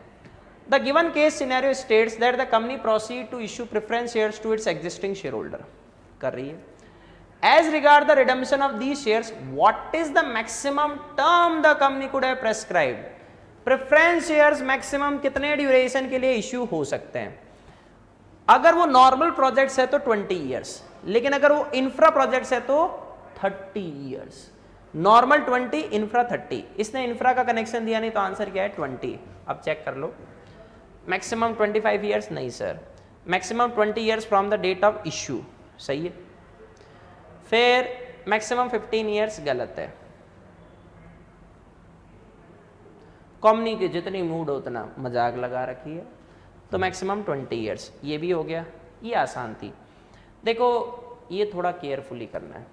S2: The given case scenario states that the company proceed to issue preference shares to its existing share holder, कर रही है। As regard the redemption of these shares, what is the maximum term the company could have prescribed? Preference shares maximum कितने ड्यूरेशन के लिए इश्यू हो सकते हैं? अगर वो नॉर्मल प्रोजेक्ट्स है तो 20 ईयर्स, लेकिन अगर वो इंफ्रा प्रोजेक्ट्स है तो 30 ईयर्स। Normal 20, infra 30। इसने इंफ्रा का कनेक्शन दिया नहीं, तो आंसर क्या है? 20। अब चेक कर लो। मैक्सिमम 25 ईयर्स नहीं sir, maximum 20 years from the date of issue, सही है। फिर मैक्सिमम 15 ईयर्स गलत है। कंपनी की जितनी मूड हो उतना मजाक लगा रखी है, तो मैक्सिमम 20 ईयर्स, ये भी हो गया। ये आसान थी। देखो ये थोड़ा केयरफुली करना है,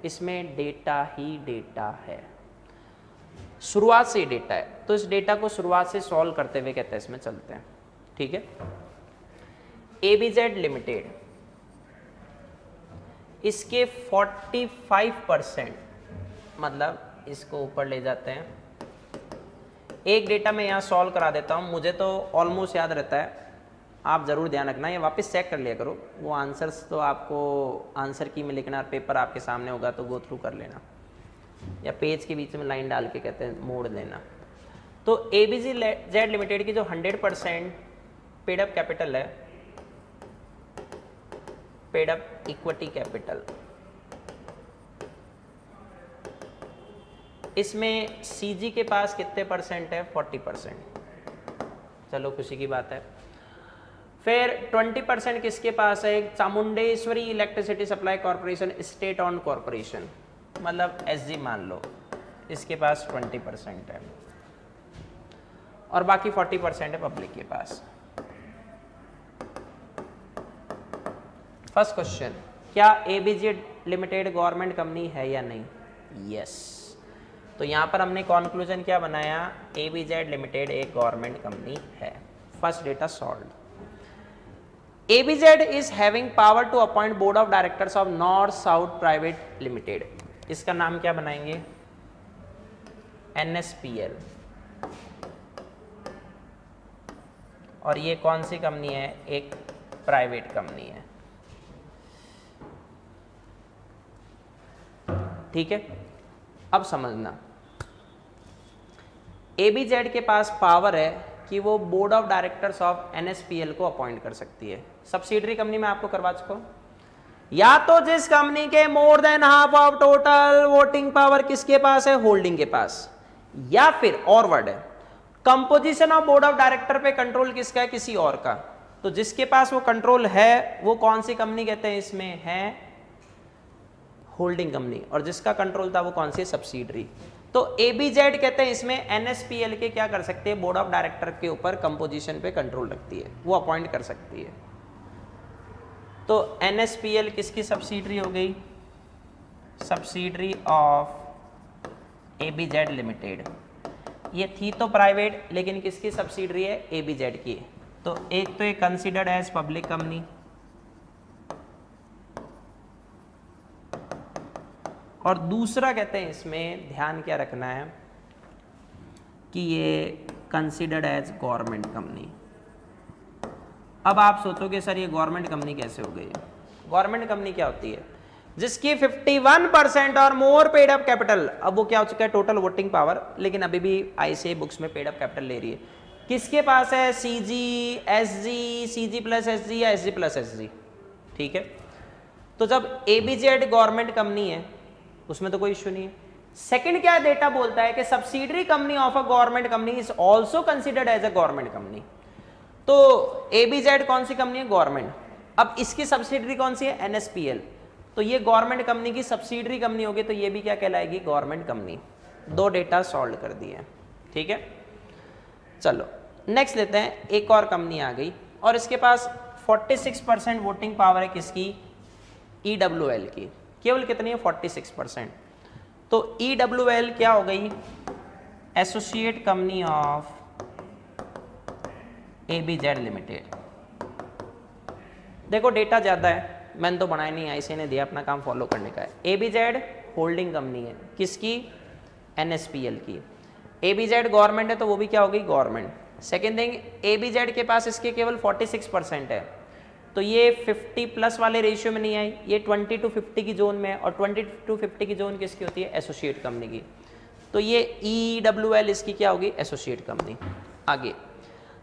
S2: इसमें डेटा ही डेटा है, शुरुआत से डेटा है, तो इस डेटा को शुरुआत से सॉल्व करते हुए कहते हैं इसमें चलते हैं, ठीक है। एबीजेड लिमिटेड, इसके 45%, मतलब इसको ऊपर ले जाते हैं। एक डेटा मैं यहाँ सॉल्व करा देता हूँ, मुझे तो ऑलमोस्ट याद रहता है, आप ज़रूर ध्यान रखना, ये वापस चेक कर लिया करो। वो आंसर्स तो आपको आंसर की में लिखना, पेपर आपके सामने होगा तो गो थ्रू कर लेना, या पेज के बीच में लाइन डाल के कहते हैं मोड़ देना। तो एबीजेड लिमिटेड की जो 100% पेड अप कैपिटल है, पेड अप इक्विटी कैपिटल। इसमें सीजी के पास कितने परसेंट है? 40%। चलो खुशी की बात है। फिर 20% किसके पास है? Chamundeshwari electricity supply corporation state on corporation, मतलब एसजी मान लो, इसके पास 20% है और बाकी 40% है पब्लिक के पास। फर्स्ट क्वेश्चन, क्या एबीजेड लिमिटेड गवर्नमेंट कंपनी है या नहीं? यस। तो यहां पर हमने कंक्लूजन क्या बनाया? एबीजेड लिमिटेड एक गवर्नमेंट कंपनी है। First data solve. ABZ is having power to appoint board of directors of North South Private Limited। इसका नाम क्या बनाएंगे? NSPL। और ये कौन सी कंपनी है? एक प्राइवेट कंपनी है। ठीक है, अब समझना, ABZ के पास पावर है कि वो board of directors of NSPL को अपॉइंट कर सकती है। सब्सिडरी कंपनी में आपको करवा चुका, या तो जिस कंपनी के more than half of total voting power किसके पास है? होल्डिंग के पास, या फिर और वर्ड है composition of board of director पे कंट्रोल किसका है? किसी और का। तो जिसके पास वो कंट्रोल है वो कौन सी कंपनी कहते हैं? इसमें है होल्डिंग कंपनी, और जिसका कंट्रोल था वो कौन सी? सब्सिडरी। तो ABZ कहते हैं इसमें NSPL के क्या कर सकते हैं? बोर्ड ऑफ डायरेक्टर के ऊपर कंपोजिशन पे कंट्रोल रखती है, वो अपॉइंट कर सकती है। तो NSPL किसकी सब्सिडरी हो गई? Subsidiary of ABZ limited. ये थी तो प्राइवेट, लेकिन किसकी सब्सिडरी है? ABZ की। तो एक तो ये कंसिडर्ड एज पब्लिक कंपनी, और दूसरा कहते हैं इसमें ध्यान क्या रखना है कि ये कंसिडर्ड एज गवर्नमेंट कंपनी। अब आप सोचोगे सर ये गवर्नमेंट कंपनी कैसे हो गई? गवर्नमेंट कंपनी क्या होती है? जिसकी 51% और मोर पेड अप कैपिटल, अब वो क्या हो चुका है? टोटल वोटिंग पावर, लेकिन अभी भी ICAI बुक्स में पेड अप कैपिटल ले रही है। किसके पास है? CG, SG, CG plus SG या SG प्लस SG। ठीक है, तो जब ABZ गवर्नमेंट कंपनी है उसमें तो कोई इश्यू नहीं है। सेकंड क्या डेटा बोलता है कि subsidiary company of a government company is also considered as a government company. तो ABZ कौन सी कंपनी है? गवर्नमेंट। अब इसकी सब्सिडरी कौन सी है? NSPL। तो ये गवर्नमेंट कंपनी की सब्सिडरी कंपनी होगी, तो ये भी क्या कहलाएगी? Government company. दो डेटा सॉल्व कर दिए। ठीक है, चलो नेक्स्ट लेते हैं। एक और कंपनी आ गई और इसके पास 46% वोटिंग पावर है। किसकी? EWL की। केवल कितनी है? 46%। तो EWL क्या हो गई? Associate company of ABZ limited. देखो डेटा ज्यादा है, मैंने तो बनाया नहीं, ICAI ने दिया, अपना काम फॉलो करने का है। ABZ होल्डिंग कंपनी है, किसकी? NSPL की। ABZ गवर्नमेंट है तो वो भी क्या होगी? गवर्नमेंट। सेकेंड थिंग, ABZ के पास इसके केवल 46% है, तो ये 50 प्लस वाले रेशियो में नहीं आई, ये 20 to 50 की जोन में है, और 20 to 50 की जोन किसकी होती है? एसोसिएट कंपनी की। तो ये EWL इसकी क्या होगी? Associate company. आगे,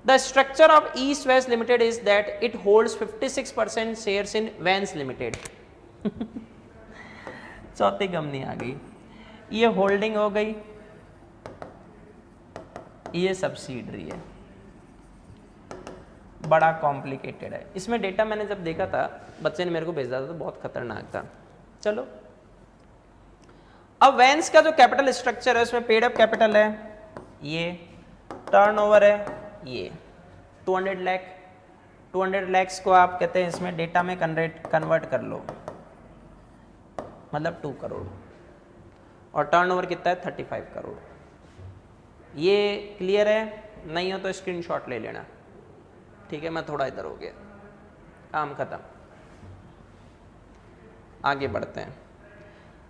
S2: the structure of East West limited is that it holds 56% shares in Vance limited. चौथी कंपनी आ गई, ये होल्डिंग हो गई, ये सब्सिडरी है। बड़ा कॉम्प्लिकेटेड है। इसमें डेटा मैंने जब देखा था, बच्चे ने मेरे को भेजा था, तो बहुत खतरनाक था। चलो, अब वैंस का जो कैपिटल स्ट्रक्चर है उसमें पेड अप कैपिटल है, ये टर्नओवर है, ये 200 लाख। 200 लाख को आप कहते हैं इसमें डेटा में कन्वर्ट कर लो, मतलब 2 करोड़, और टर्नओवर कितना है? 35 करोड़। ये क्लियर है? नहीं हो तो स्क्रीनशॉट ले लेना। ठीक है, मैं थोड़ा इधर हो गया, काम खत्म। आगे बढ़ते हैं।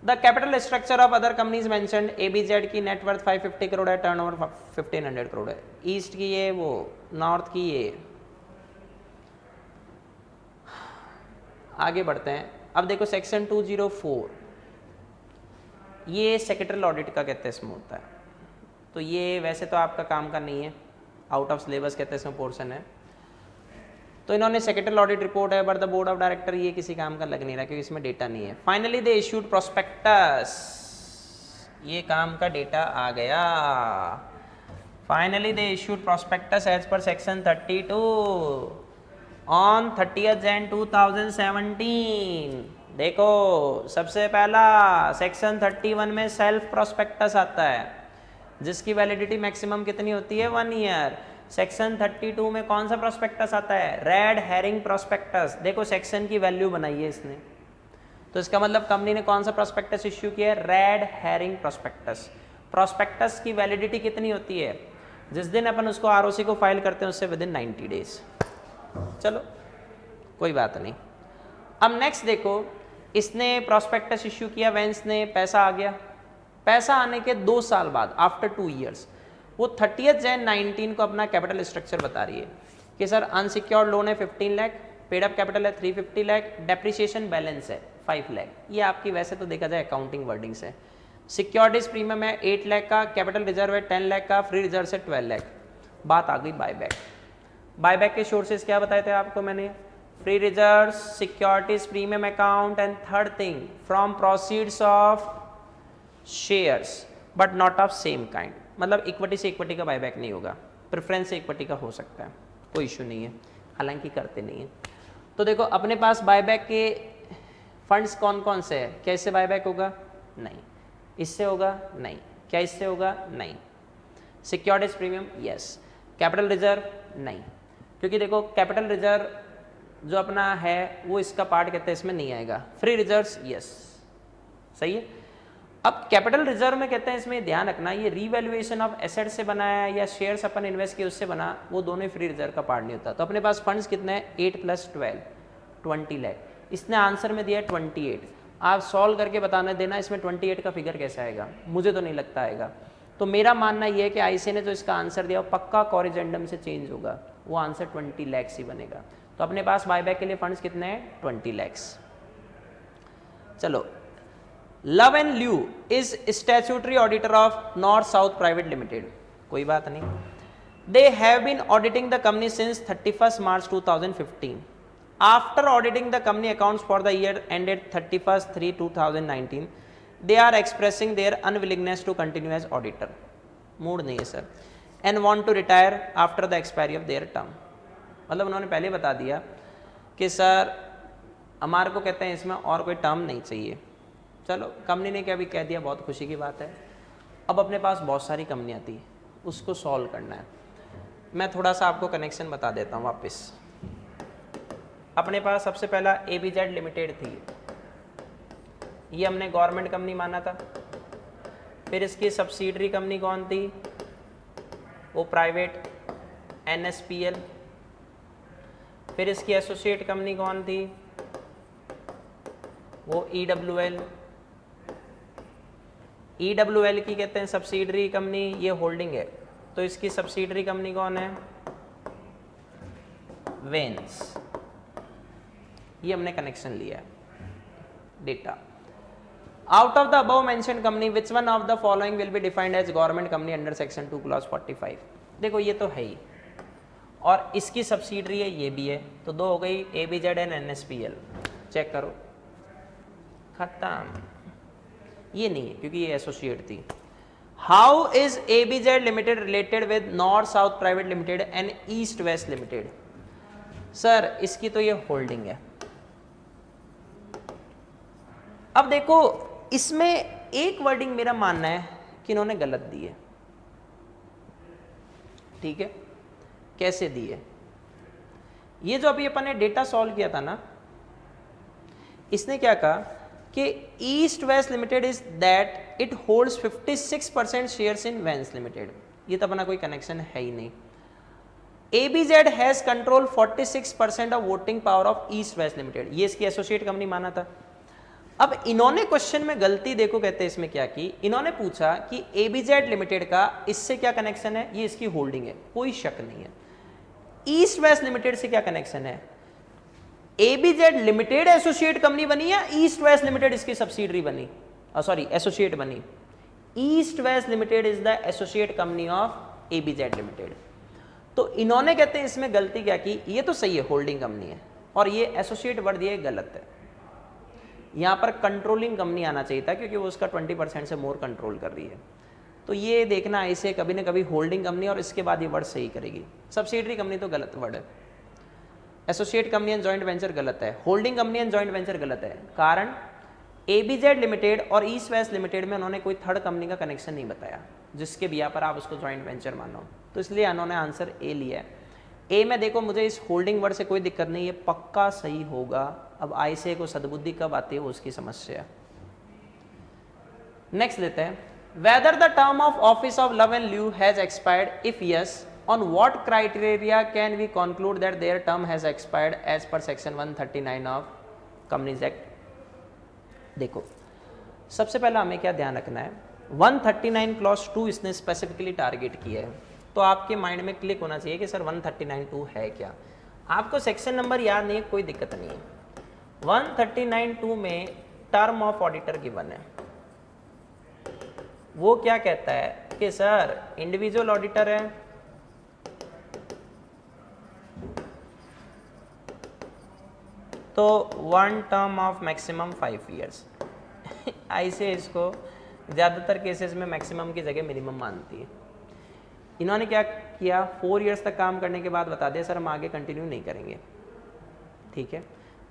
S2: The capital structure of other companies mentioned, ABZ की नेटवर्थ 550 करोड़ है, टर्नओवर 1500 करोड़ है। ईस्ट की ये, वो नॉर्थ की ये। आगे बढ़ते हैं। अब देखो सेक्शन 204, ये सेक्रेटरियल ऑडिट का कहते हैं इसमें होता है। तो ये वैसे तो आपका काम का नहीं है, आउट ऑफ सिलेबस कहते हैं इसमें पोर्शन है। तो इन्होंने सेक्रेटरी ऑडिट रिपोर्ट है but the board of director, ये किसी काम का लग नहीं रहा क्योंकि इसमें डेटा नहीं है। फाइनली दे इश्यूड प्रोस्पेक्टस, ये काम का डेटा आ गया। Finally they issued prospectus as per section 32 on 30th Jan 2017। देखो सबसे पहला सेक्शन 31 में सेल्फ प्रोस्पेक्टस आता है जिसकी वैलिडिटी मैक्सिमम कितनी होती है 1 ईयर। सेक्शन 32 में कौन सा प्रोस्पेक्टस आता है, रेड हेरिंग प्रोस्पेक्टस। देखो सेक्शन की वैल्यू बनाई है इसने, तो इसका मतलब कंपनी ने कौन सा प्रोस्पेक्टस इश्यू किया है, रेड हेरिंग प्रोस्पेक्टस। प्रोस्पेक्टस की वैलिडिटी कितनी होती है, जिस दिन अपन उसको आरओसी को फाइल करते हैं उससे विदिन 90 डेज। चलो कोई बात नहीं। अब नेक्स्ट देखो, इसने प्रोस्पेक्टस इश्यू किया, वेंस ने पैसा आ गया। पैसा आने के 2 साल बाद आफ्टर 2 ईयर्स वो 30th Jan 19 को अपना कैपिटल स्ट्रक्चर बता रही है कि सर अनसिक्योर्ड लोन है 15 लाख, पेड अप कैपिटल है 350 लाख, डेप्रिसिएशन बैलेंस है 5 लाख। ये आपकी वैसे तो देखा जाए अकाउंटिंग वर्डिंग्स है। सिक्योरिटीज प्रीमियम है 8 लाख का, कैपिटल रिजर्व है 10 लाख का, फ्री रिजर्व से 12 लाख। बात आ गई बायबैक। बायबैक के सोर्सेज क्या बताए थे आपको मैंने, free reserve, securities premium account and third thing from proceeds of shares but not of same kind. मतलब इक्विटी से इक्विटी का बायबैक नहीं होगा, प्रेफरेंस से इक्विटी का हो सकता है, कोई इशू नहीं है, हालांकि करते नहीं है। तो देखो अपने पास बायबैक के फंड्स कौन कौन से हैं, क्या इससे बायबैक होगा, नहीं। इससे होगा, नहीं। क्या इससे होगा, नहीं। Securities premium, yes. Capital reserve, नहीं, क्योंकि देखो कैपिटल रिजर्व जो अपना है वो इसका पार्ट कहते हैं, इसमें नहीं आएगा। फ्री रिजर्व्स, यस, सही है। अब कैपिटल रिजर्व में कहते हैं इसमें ध्यान रखना, ये रीवैल्यूएशन ऑफ एसेट से बना है या शेयर्स अपन इन्वेस्ट किए उससे बना, वो दोनों ही फ्री रिजर्व का पार्ट नहीं होता। तो अपने पास फंड्स कितने हैं, 8 + 12 20 लाख। इसने आंसर में दिया 28। आप सॉल्व करके बताना देना इसमें 28 का फिगर कैसे आएगा, मुझे तो नहीं लगता आएगा। तो मेरा मानना यह है कि आईसी ने जो इसका आंसर दिया वो पक्का कॉरिजेंडम से चेंज होगा, वो आंसर 20 लाख ही बनेगा। तो अपने पास बायबैक के लिए फंड्स कितने हैं, 20 लाख। चलो, love and lew is statutory auditor of north south private limited, कोई बात नहीं। They have been auditing the company since 31 March 2015। After auditing the company accounts for the year ended 31/3/2019 they are expressing their unwillingness to continue as auditor. Mood नहीं है sir, and want to retire after the expiry of their term. मतलब उन्होंने पहले बता दिया कि सर हमारे को कहते हैं इसमें और कोई टर्म नहीं चाहिए। चलो कंपनी ने क्या भी कह दिया, बहुत खुशी की बात है। अब अपने पास बहुत सारी कंपनियाँ थी, उसको सॉल्व करना है। मैं थोड़ा सा आपको कनेक्शन बता देता हूँ वापस। अपने पास सबसे पहला ABZ लिमिटेड थी, ये हमने गवर्नमेंट कंपनी माना था। फिर इसकी सब्सिडरी कंपनी कौन थी, वो प्राइवेट NSPL। फिर इसकी एसोसिएट कंपनी कौन थी, वो EWL। EWL की कहते हैं सब्सिडरी कंपनी, ये होल्डिंग है, तो इसकी सब्सिडरी कंपनी कौन है, वेंस। ये हमने कनेक्शन लिया है data. Out of the above mentioned company which one of the following will be defined as government company under section 2 clause 45। देखो ये तो है ही, और इसकी सब्सिडरी है, ये भी है, तो 2 हो गई, ABZ एंड NSPL। चेक करो, खत्म। ये नहीं है क्योंकि ये एसोसिएट थी। How is ABZ limited related with north south private limited and east West limited. Sir इसकी तो ये होल्डिंग है। अब देखो इसमें एक वर्डिंग मेरा मानना है कि इन्होंने गलत दी है, ठीक है। कैसे दी है, ये जो अभी अपन ने डेटा सॉल्व किया था ना, इसने क्या कहा कि East West limited is that it holds 56% shares in Vance limited. ये तो अपना कोई कनेक्शन है ही नहीं। ABZ has control 46% of voting power of East West limited, ये इसकी एसोसिएट कंपनी माना था। अब इन्होंने क्वेश्चन में गलती देखो, कहते हैं इसमें क्या की, इन्होंने पूछा कि ABZ लिमिटेड का इससे क्या कनेक्शन है, ये इसकी होल्डिंग है, कोई शक नहीं है। ईस्ट वेस्ट लिमिटेड से क्या कनेक्शन है, ABZ लिमिटेड एसोसिएट कंपनी बनी या ईस्ट वेस्ट लिमिटेड इसकी सब्सिडरी बनी, सॉरी एसोसिएट बनी। East West limited is the associate company of ABZ limited. तो इन्होंने कहते हैं इसमें गलती क्या की, ये तो सही है होल्डिंग कंपनी है और ये एसोसिएट वर्ड ये गलत है। यहाँ पर कंट्रोलिंग कंपनी आना चाहिए था क्योंकि वो उसका 20% से मोर कंट्रोल कर रही है। तो ये देखना ऐसे कभी ना कभी होल्डिंग कंपनी और इसके बाद ये वर्ड सही करेगी। सब्सिडरी कंपनी तो गलत वर्ड है, associate company and joint venture गलत है, holding company and joint venture गलत है। कारण एबीजेड लिमिटेड और ईस्ट वेस्ट लिमिटेड में उन्होंने कोई थर्ड कंपनी का कनेक्शन नहीं बताया जिसके बिया पर आप उसको जॉइंट वेंचर मानो, तो इसलिए उन्होंने आंसर ए लिया है। ए में देखो मुझे इस होल्डिंग वर्ड से कोई दिक्कत नहीं, ये पक्का सही होगा। अब आई से को सद्बुद्धि कब आती है वो उसकी समस्या। नेक्स्ट लेते हैं, whether the term of office of love and lew has expired, if yes on what criteria can we conclude that their term has expired as per section 139 of Companies Act। देखो सबसे पहला हमें क्या ध्यान रखना है, 139 क्लॉज 2 इसने स्पेसिफिकली टारगेट किया है, तो आपके माइंड में क्लिक होना चाहिए कि सर 139(2) है क्या। आपको सेक्शन नंबर याद नहीं है कोई दिक्कत नहीं है, 139(2) में टर्म ऑफ ऑडिटर गिवन है। वो क्या कहता है कि सर इंडिविजुअल ऑडिटर है, तो 1 टर्म ऑफ मैक्सिमम 5 ईयर्स ऐसे इसको ज़्यादातर केसेस में मैक्सिमम की जगह मिनिमम मानती है। इन्होंने क्या किया, 4 ईयर्स तक काम करने के बाद बता दिया सर हम आगे कंटिन्यू नहीं करेंगे, ठीक है,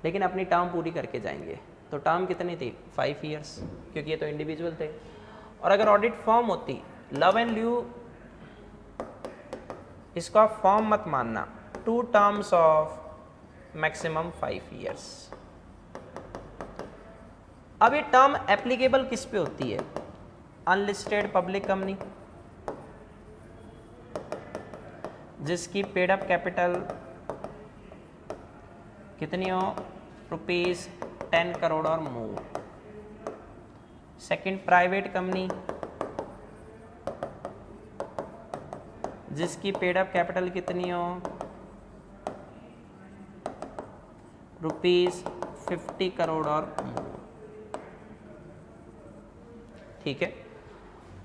S2: लेकिन अपनी टर्म पूरी करके जाएंगे। तो टर्म कितनी थी, 5 ईयर्स, क्योंकि ये तो इंडिविजुअल थे। और अगर ऑडिट फॉर्म होती लव एंड ल्यू, इसका फॉर्म मत मानना, 2 टर्म्स ऑफ मैक्सिमम 5 ईयर्स। अब ये टर्म एप्लीकेबल किस पे होती है, अनलिस्टेड पब्लिक कंपनी जिसकी पेड अप कैपिटल कितनी हो, ₹10 करोड़ और मोर। सेकंड, प्राइवेट कंपनी जिसकी पेड अप कैपिटल कितनी हो, ₹50 करोड़ और मोर, ठीक है।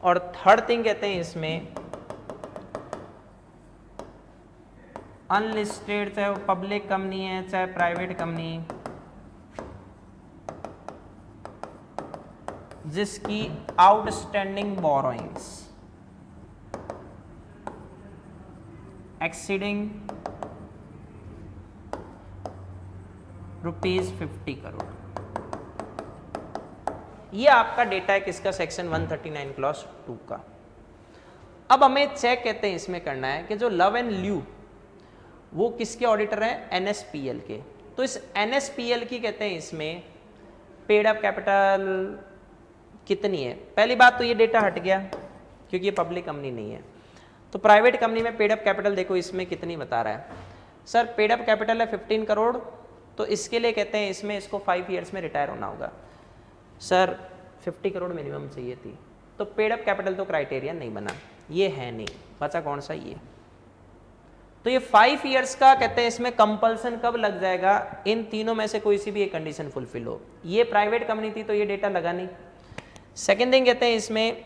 S2: और थर्ड थिंग कहते हैं इसमें अनलिस्टेड, चाहे वो पब्लिक कंपनी है चाहे प्राइवेट कंपनी, जिसकी आउटस्टैंडिंग बोरोइंग्स एक्सीडिंग ₹50 करोड़। ये आपका डेटा है किसका, सेक्शन 139 क्लॉज 2 का। अब हमें चेक कहते हैं इसमें करना है कि जो लव एंड ल्यू वो किसके ऑडिटर हैं, एनएसपीएल के। तो इस एनएसपीएल की कहते हैं इसमें पेड अप कैपिटल कितनी है। पहली बात तो ये डेटा हट गया क्योंकि ये पब्लिक कंपनी नहीं है। तो प्राइवेट कंपनी में पेड अप कैपिटल देखो इसमें कितनी बता रहा है, सर पेड अप कैपिटल है 15 करोड़, तो इसके लिए कहते हैं इसमें इसको 5 ईयर्स में रिटायर होना होगा। सर 50 करोड़ मिनिमम चाहिए थी, तो पेड अप कैपिटल तो क्राइटेरिया नहीं बना, ये है नहीं, बचा कौन सा, ये। तो ये 5 ईयर्स का कहते हैं इसमें कंपल्सन कब लग जाएगा, इन तीनों में से कोई सी भी एक कंडीशन फुलफिल हो। ये प्राइवेट कंपनी थी तो ये डेटा लगा नहीं। सेकेंड थिंग कहते हैं इसमें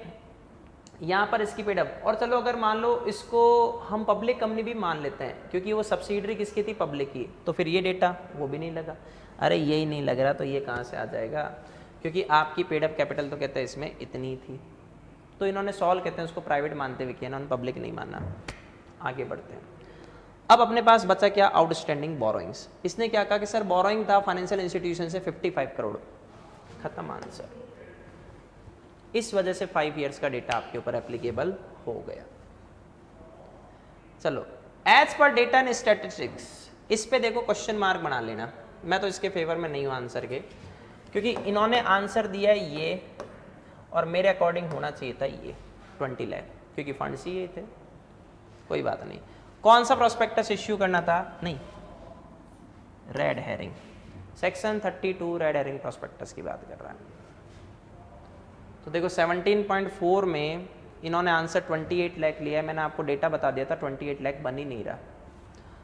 S2: यहाँ पर इसकी पेड अप, और चलो अगर मान लो इसको हम पब्लिक कंपनी भी मान लेते हैं क्योंकि वो सब्सिडरी किसकी थी, पब्लिक की, तो फिर ये डेटा वो भी नहीं लगा। अरे यही नहीं लग रहा तो ये कहाँ से आ जाएगा, क्योंकि आपकी पेड अप कैपिटल तो कहते हैं इसमें इतनी थी। तो इन्होंने सॉल्व कहते हैं उसको प्राइवेट मानते हुए किया, इन्होंने पब्लिक नहीं माना। आगे बढ़ते हैं। अब अपने पास बचा क्या, आउटस्टैंडिंग बोरोइंग्स। इसने क्या कहा कि सर बोरोइंग था फाइनेंशियल इंस्टीट्यूशन से 55 करोड़, खत्म आंसर। इस वजह से 5 ईयर्स का डेटा आपके ऊपर एप्लीकेबल हो गया। चलो, as per data and statistics, इस पे देखो क्वेश्चन मार्क बना लेना। मैं तो इसके फेवर में नहीं हूँ आंसर के, क्योंकि इन्होंने आंसर दिया है ये और मेरे अकॉर्डिंग होना चाहिए था ये 20 लाख, क्योंकि फंड्स ही ये थे। कोई बात नहीं। कौन सा प्रोस्पेक्टस इश्यू करना था, नहीं, red herring, section 32 red herring prospectus की बात कर रहा है। तो देखो 17.4 में इन्होंने आंसर 28 लाख लिया है, मैंने आपको डेटा बता दिया था 28 लाख बन ही नहीं रहा।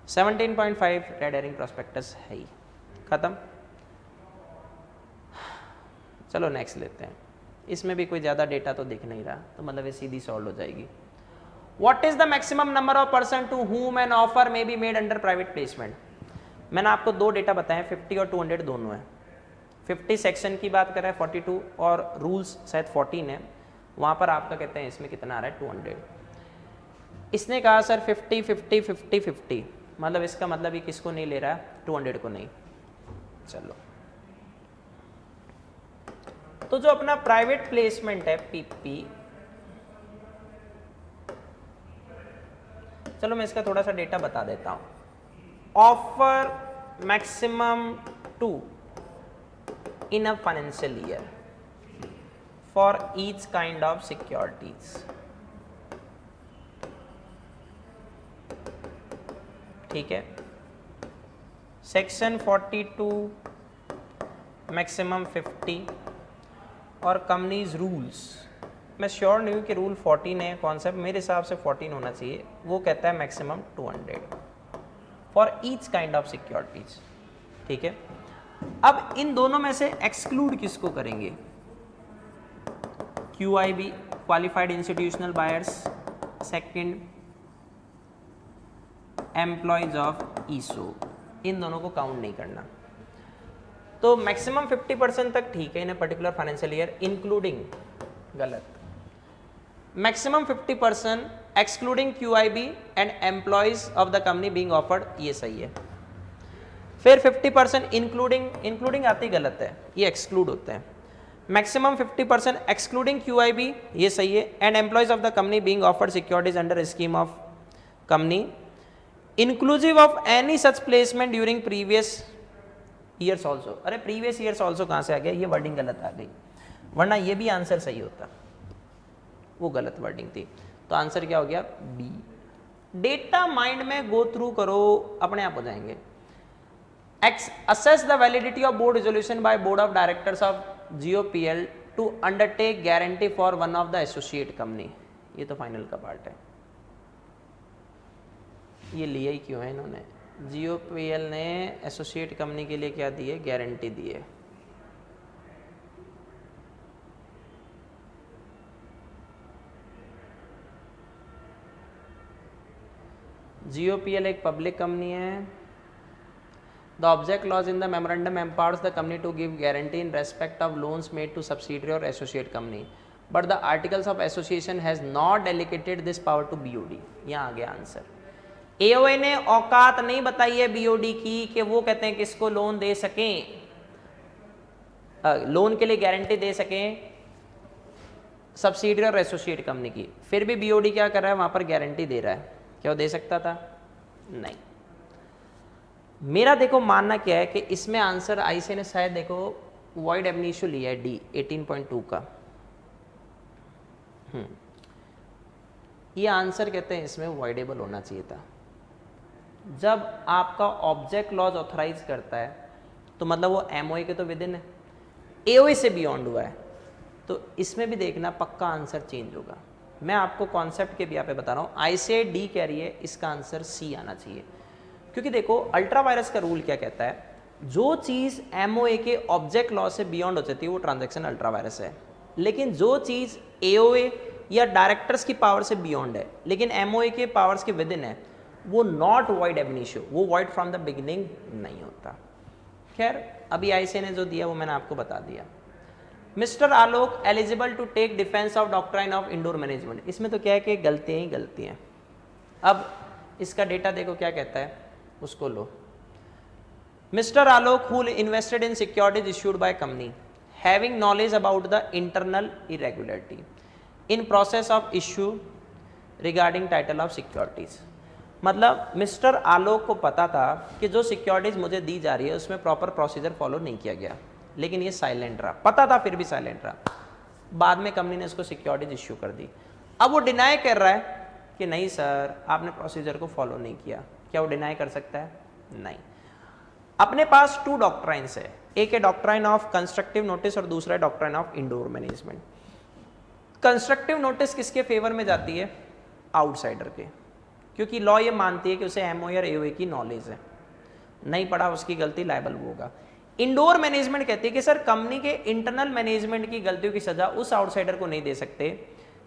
S2: 17.5 रेड हेरिंग प्रोस्पेक्टस है ही, खत्म। चलो नेक्स्ट लेते हैं। इसमें भी कोई ज़्यादा डेटा तो दिख नहीं रहा, तो मतलब ये सीधी सॉल्व हो जाएगी। What is the maximum number of person to whom an offer may be made under private placement. मैंने आपको दो डेटा बताए, 50 और 200 दोनों है। 50 सेक्शन की बात कर रहा है 42 और रूल्स शायद 14 है, वहां पर आपका कहते हैं इसमें कितना आ रहा है 200। इसने कहा सर 50 50 50 50, मतलब इसका मतलब ये किसको नहीं ले रहा है, 200 को नहीं। चलो तो जो अपना प्राइवेट प्लेसमेंट है पीपी, चलो मैं इसका थोड़ा सा डेटा बता देता हूं। Offer maximum 2 in a financial year for each kind of securities। ठीक है, सेक्शन 42 मैक्सिमम 50 और कंपनीज रूल्स, मैं श्योर नहीं हूँ कि रूल 14 है कॉन्सेप्ट, मेरे हिसाब से 14 होना चाहिए, वो कहता है maximum 200 for each kind of securities. ठीक है, अब इन दोनों में से एक्सक्लूड किसको करेंगे, QIB qualified institutional buyers, second employees of ESO, इन दोनों को काउंट नहीं करना। तो मैक्सिमम 50% तक ठीक है in a particular financial year, including, गलत, maximum 50% excluding QIB and employees of the company being offered, ये सही है। फिर 50% इंक्लूडिंग आती गलत है, ये एक्सक्लूड होते हैं। मैक्सिमम 50% एक्सक्लूडिंग QIB, ये सही है, and employees of the company being offered securities under scheme of company inclusive of any such placement during previous years also. अरे प्रीवियस ईयर्स ऑल्सो कहाँ से आ गया, ये वर्डिंग गलत आ गई, वरना ये भी आंसर सही होता, वो गलत वर्डिंग थी। तो आंसर क्या हो गया, बी। डेटा माइंड में गो थ्रू करो, अपने आप हो जाएंगे। Assess the validity of board resolution by board of directors of GOPL to undertake guarantee for one of the associate company। ये तो फाइनल का पार्ट है, ये लिया ही क्यों है इन्होंने, GOPL ने एसोसिएट कंपनी के लिए क्या दिए, गारंटी दिए। GOPL एक पब्लिक कंपनी है। The object clause in the memorandum empowers the company to give guarantee in respect of loans made to subsidiary or associate company, but the articles of association has not delegated this power to BOD। यहाँ आ गया आंसर। AOA ने औकात नहीं बताई है BOD की कि वो कहते हैं किसको लोन दे सकें, लोन के लिए गारंटी दे सकें सब्सिडियरी और एसोसिएट कंपनी की, फिर भी BOD क्या कर रहा है, वहां पर गारंटी दे रहा है। क्या वो दे सकता था, नहीं। मेरा देखो मानना क्या है कि इसमें आंसर आईसी ने शायद देखो वॉइड एब इनिशियो लिया है, डी 18.2 का। ये आंसर कहते हैं इसमें वॉइडेबल होना चाहिए था। जब आपका ऑब्जेक्ट क्लॉज ऑथराइज करता है तो मतलब वो एमओए के तो विद इन है, एओए से बियॉन्ड हुआ है, तो इसमें भी देखना पक्का आंसर चेंज होगा। मैं आपको कॉन्सेप्ट के भी यहाँ पे बता रहा हूँ, आई से डी कह रही है, इसका आंसर सी आना चाहिए। क्योंकि देखो अल्ट्रा वायरस का रूल क्या कहता है, जो चीज़ एमओए के ऑब्जेक्ट लॉ से बियॉन्ड हो जाती है वो ट्रांजैक्शन अल्ट्रा वायरस है, लेकिन जो चीज़ एओए या डायरेक्टर्स की पावर से बियॉन्ड है लेकिन एमओए के पावर्स के विद इन है, वो नॉट वॉइड एब इनिशियो, वो वॉइड फ्रॉम द बिगिनिंग नहीं होता। खैर अभी आईसी ने जो दिया वो मैंने आपको बता दिया। Mister Alok eligible to take defence of doctrine of indoor management, इसमें तो क्या है कि गलतियाँ ही गलतियाँ। अब इसका डेटा देखो क्या कहता है, उसको लो। Mister Alok who invested in securities issued by company having knowledge about the internal irregularity in process of issue regarding title of securities. मतलब मिस्टर आलोक को पता था कि जो सिक्योरिटीज मुझे दी जा रही है उसमें प्रॉपर प्रोसीजर फॉलो नहीं किया गया, लेकिन ये साइलेंट रहा, पता था फिर भी साइलेंट रहा। बाद में कंपनी ने इसको सिक्योरिटीज इश्यू कर दी। अब वो डिनाई कर रहा है कि नहीं सर आपने प्रोसीजर को फॉलो नहीं किया। क्या वो डिनाई कर सकता है? नहीं। अपने पास 2 डॉक्ट्राइन्स है, एक है डॉक्ट्राइन ऑफ कंस्ट्रक्टिव नोटिस और दूसरा है doctrine of indoor management. Constructive notice किसके फेवर में जाती है? आउटसाइडर के, क्योंकि लॉ ये मानती है कि उसे एमओए और एओए की नॉलेज है, नहीं पढ़ा उसकी गलती लायबल होगा। इंडोर मैनेजमेंट कहती है कि सर कंपनी के इंटरनल मैनेजमेंट की गलतियों की सजा उस आउटसाइडर को नहीं दे सकते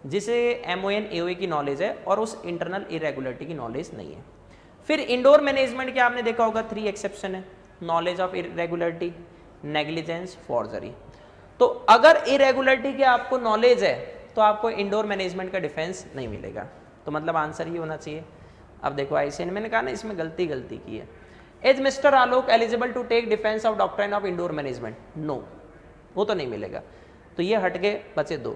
S2: जिसे MON AOA की नॉलेज है और उस इंटरनल इरेगुलरिटी की नॉलेज नहीं है। फिर इंडोर मैनेजमेंट के आपने देखा होगा 3 एक्सेप्शन है, knowledge of irregularity, negligence, forgery. तो अगर इरेगुलरिटी की आपको नॉलेज है तो आपको इंडोर मैनेजमेंट का डिफेंस नहीं मिलेगा। तो मतलब आंसर ये होना चाहिए। अब देखो ICN मैंने कहा ना इसमें गलती की है। Is mister Alok eligible to take defence of doctrine of indoor management? No, वो तो नहीं मिलेगा। तो ये हट गए, बचे 2।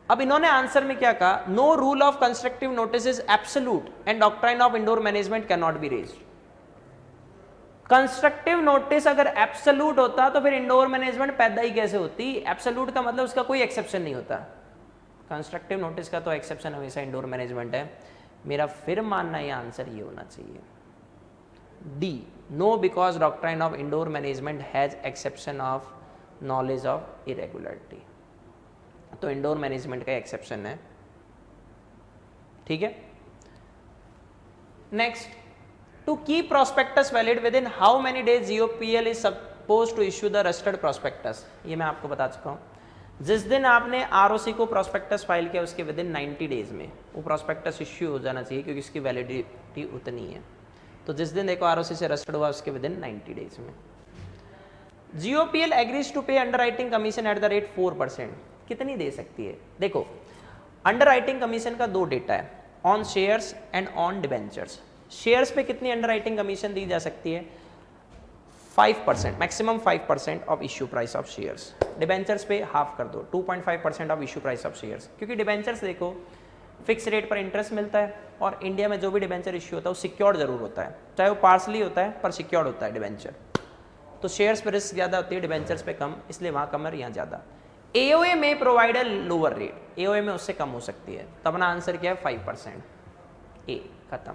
S2: अब इन्होंने आंसर में क्या कहा, no rule of constructive notice is absolute and doctrine of indoor management can not be raised. Constructive notice अगर एब्सोल्यूट होता तो फिर इंडोर मैनेजमेंट पैदा ही कैसे होती? एब्सोल्यूट का मतलब उसका कोई एक्सेप्शन नहीं होता। कंस्ट्रक्टिव नोटिस का तो एक्सेप्शन हमेशा इंडोर मैनेजमेंट है। मेरा फिर मानना ये आंसर ये होना चाहिए D, no because doctrine of indoor management has exception of knowledge of irregularity. तो इंडोर मैनेजमेंट का एक्सेप्शन है, ठीक है। Next, to keep prospectus valid within how many days GOPL is suppose to issue the registered prospectus. ये मैं आपको बता चुका हूँ। जिस दिन आपने ROC को प्रोस्पेक्टस फाइल किया उसके विद इन 90 डेज में वो प्रोस्पेक्टस इश्यू हो जाना चाहिए, क्योंकि इसकी वैलिडिटी उतनी है। तो जिस दिन देखो ROC से रजिस्टर्ड हुआ उसके विद इन 90 डेज में। GOPL एग्रीज टू पे underwriting commission at the rate 4%। कितनी दे सकती है? देखो, अंडरराइटिंग कमीशन का 2 डेटा है, on shares and on debentures. Shares पे कितनी अंडरराइटिंग कमीशन दी जा सकती है? 5%, maximum 5% of issue price of shares. Debentures पे हाफ कर दो, 2.5% of issue price of shares, क्योंकि डिबेंचर्स देखो फिक्स रेट पर इंटरेस्ट मिलता है और इंडिया में जो भी डिबेंचर इश्यू होता है वो सिक्योर्ड जरूर होता है, चाहे वो पार्सली होता है पर सिक्योर्ड होता है डिबेंचर। तो शेयर्स पर रिस्क ज़्यादा होती है, डिबेंचर्स पे कम, इसलिए वहाँ कम और यहाँ ज़्यादा। AOA में प्रोवाइड लोअर रेट, AOA में उससे कम हो सकती है। तो अपना आंसर क्या है? 5%। ए खत्म।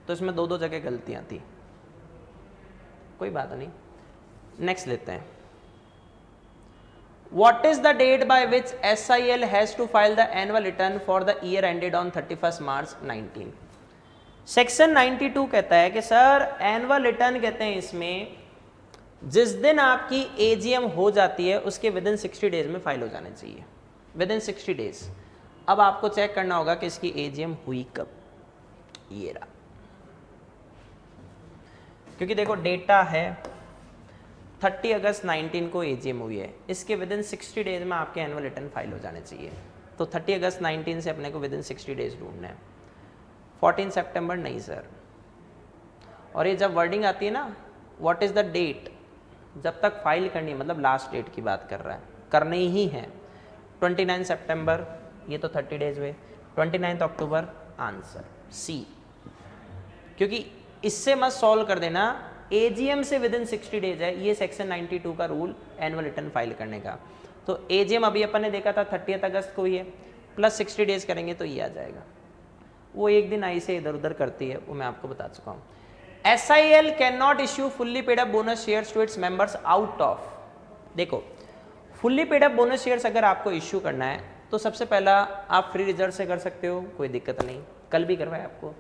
S2: तो इसमें 2 जगह गलतियाँ थी, कोई बात नहीं। नेक्स्ट लेते हैं। What is the date by which SIL has to file the annual return for the year ended on 31st March 19? Section 92 कहता है कि सर एनुअल रिटर्न कहते हैं इसमें जिस दिन आपकी AGM हो जाती है उसके विद इन 60 डेज में फाइल हो जाने चाहिए, विद इन 60 डेज। अब आपको चेक करना होगा कि इसकी AGM हुई कब। ये रहा, क्योंकि देखो डेटा है 30 अगस्त 19 को AGM हुई है, इसके विद इन 60 डेज में आपके एनुअल रिटर्न फाइल हो जाने चाहिए। तो 30 अगस्त 19 से अपने को विद इन 60 डेज ढूंढना है। 14 सितंबर नहीं सर। और ये जब वर्डिंग आती है ना, व्हाट इज द डेट, जब तक फाइल करनी है, मतलब लास्ट डेट की बात कर रहा है, करनी ही है। 29 सितंबर, ये तो 30 डेज हुए। 29 अक्टूबर, आंसर सी। क्योंकि इससे मत सॉल्व कर देना, AGM से विद इन 60 डेज है, ये सेक्शन 92 का रूल एनुअल रिटर्न फाइल करने का। तो AGM अभी अपन ने देखा था 30 अगस्त को ही है, प्लस 60 डेज करेंगे तो ये आ जाएगा। वो एक दिन आई से इधर उधर करती है, वो मैं आपको बता चुका हूँ। SIL can not issue fully paid up bonus shares to its members out of, देखो fully paid up bonus shares अगर आपको इश्यू करना है तो सबसे पहला आप फ्री रिजर्व से कर सकते हो, कोई दिक्कत नहीं, कल भी करवाए आपको।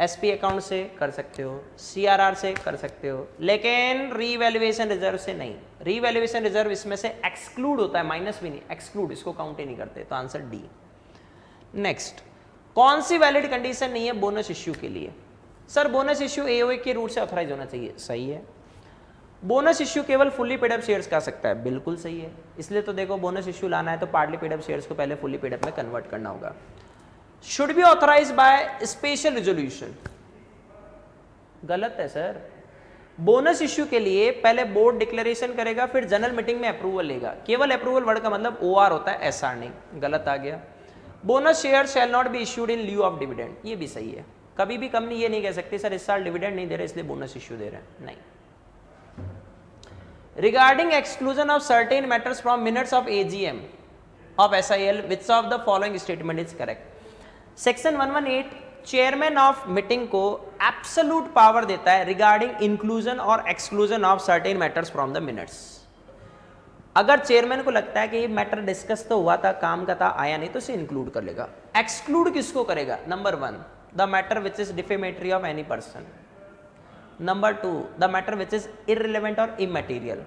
S2: SP अकाउंट से कर सकते हो, CRR से कर सकते हो, लेकिन रीवैल्यूएशन रिजर्व से नहीं। रीवैल्यूएशन रिजर्व इसमें से एक्सक्लूड होता है, माइनस भी नहीं, एक्सक्लूड, इसको काउंट ही नहीं करते। तो आंसर डी। नेक्स्ट, कौन सी वैलिड कंडीशन नहीं है बोनस इश्यू के लिए? सर बोनस इश्यू AOA के रूट से ऑथराइज होना चाहिए, सही है। बोनस इश्यू केवल फुल्ली पेड अप शेयर्स का सकता है, बिल्कुल सही है। इसलिए तो देखो बोनस इश्यू लाना है तो पार्टली पेड अप शेयर्स को पहले फुल्ली पेड अप में कन्वर्ट करना होगा। Should be authorised by special resolution, गलत है सर। बोनस इश्यू के लिए पहले बोर्ड डिक्लेरेशन करेगा, फिर जनरल मीटिंग में अप्रूवल लेगा। केवल अप्रूवल वर्ड का मतलब OR होता है, SR नहीं, गलत आ गया। Bonus share shell not be issued in lieu of dividend, ये भी सही है। कभी भी कंपनी ये नहीं कह सकती सर इस साल डिविडेंड नहीं दे रहे इसलिए बोनस इश्यू दे रहे हैं, नहीं। Regarding exclusion of certain matters from minutes of AGM of SIL, which of the following statement is correct? Section 118 chairman of meeting को एब्सोल्यूट पावर देता है रिगार्डिंग इंक्लूजन और exclusion of certain matters from the minutes. अगर चेयरमैन को लगता है कि ये मैटर डिस्कस तो हुआ था, काम का था, आया नहीं, तो इसे इंक्लूड कर लेगा। एक्सक्लूड किसको करेगा? Number 1 the matter which is defamatory of any person, number 2 the matter which is irrelevant और इमैटेरियल,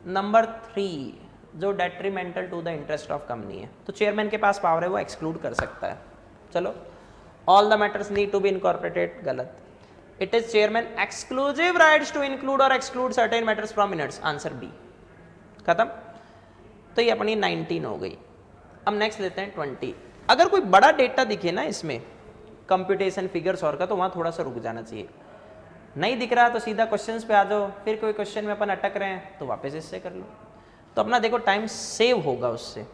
S2: नंबर 3 जो detrimental to the interest of company है, तो चेयरमैन के पास पावर है, वो एक्सक्लूड कर सकता है। चलो, all the matters need to be incorporated, गलत। It is chairman exclusive rights to include और exclude certain matters from minutes, answer B, खत्म। तो ये अपनी 19 हो गई। अब नेक्स्ट लेते हैं 20। अगर कोई बड़ा डेटा दिखे ना इसमें कंप्यूटेशन फिगर्स और का, तो वहां थोड़ा सा रुक जाना चाहिए। नहीं दिख रहा तो सीधा क्वेश्चंस पे आ जाओ, फिर कोई क्वेश्चन में अपन अटक रहे हैं तो वापस इससे कर लो, तो अपना देखो टाइम सेव होगा उससे।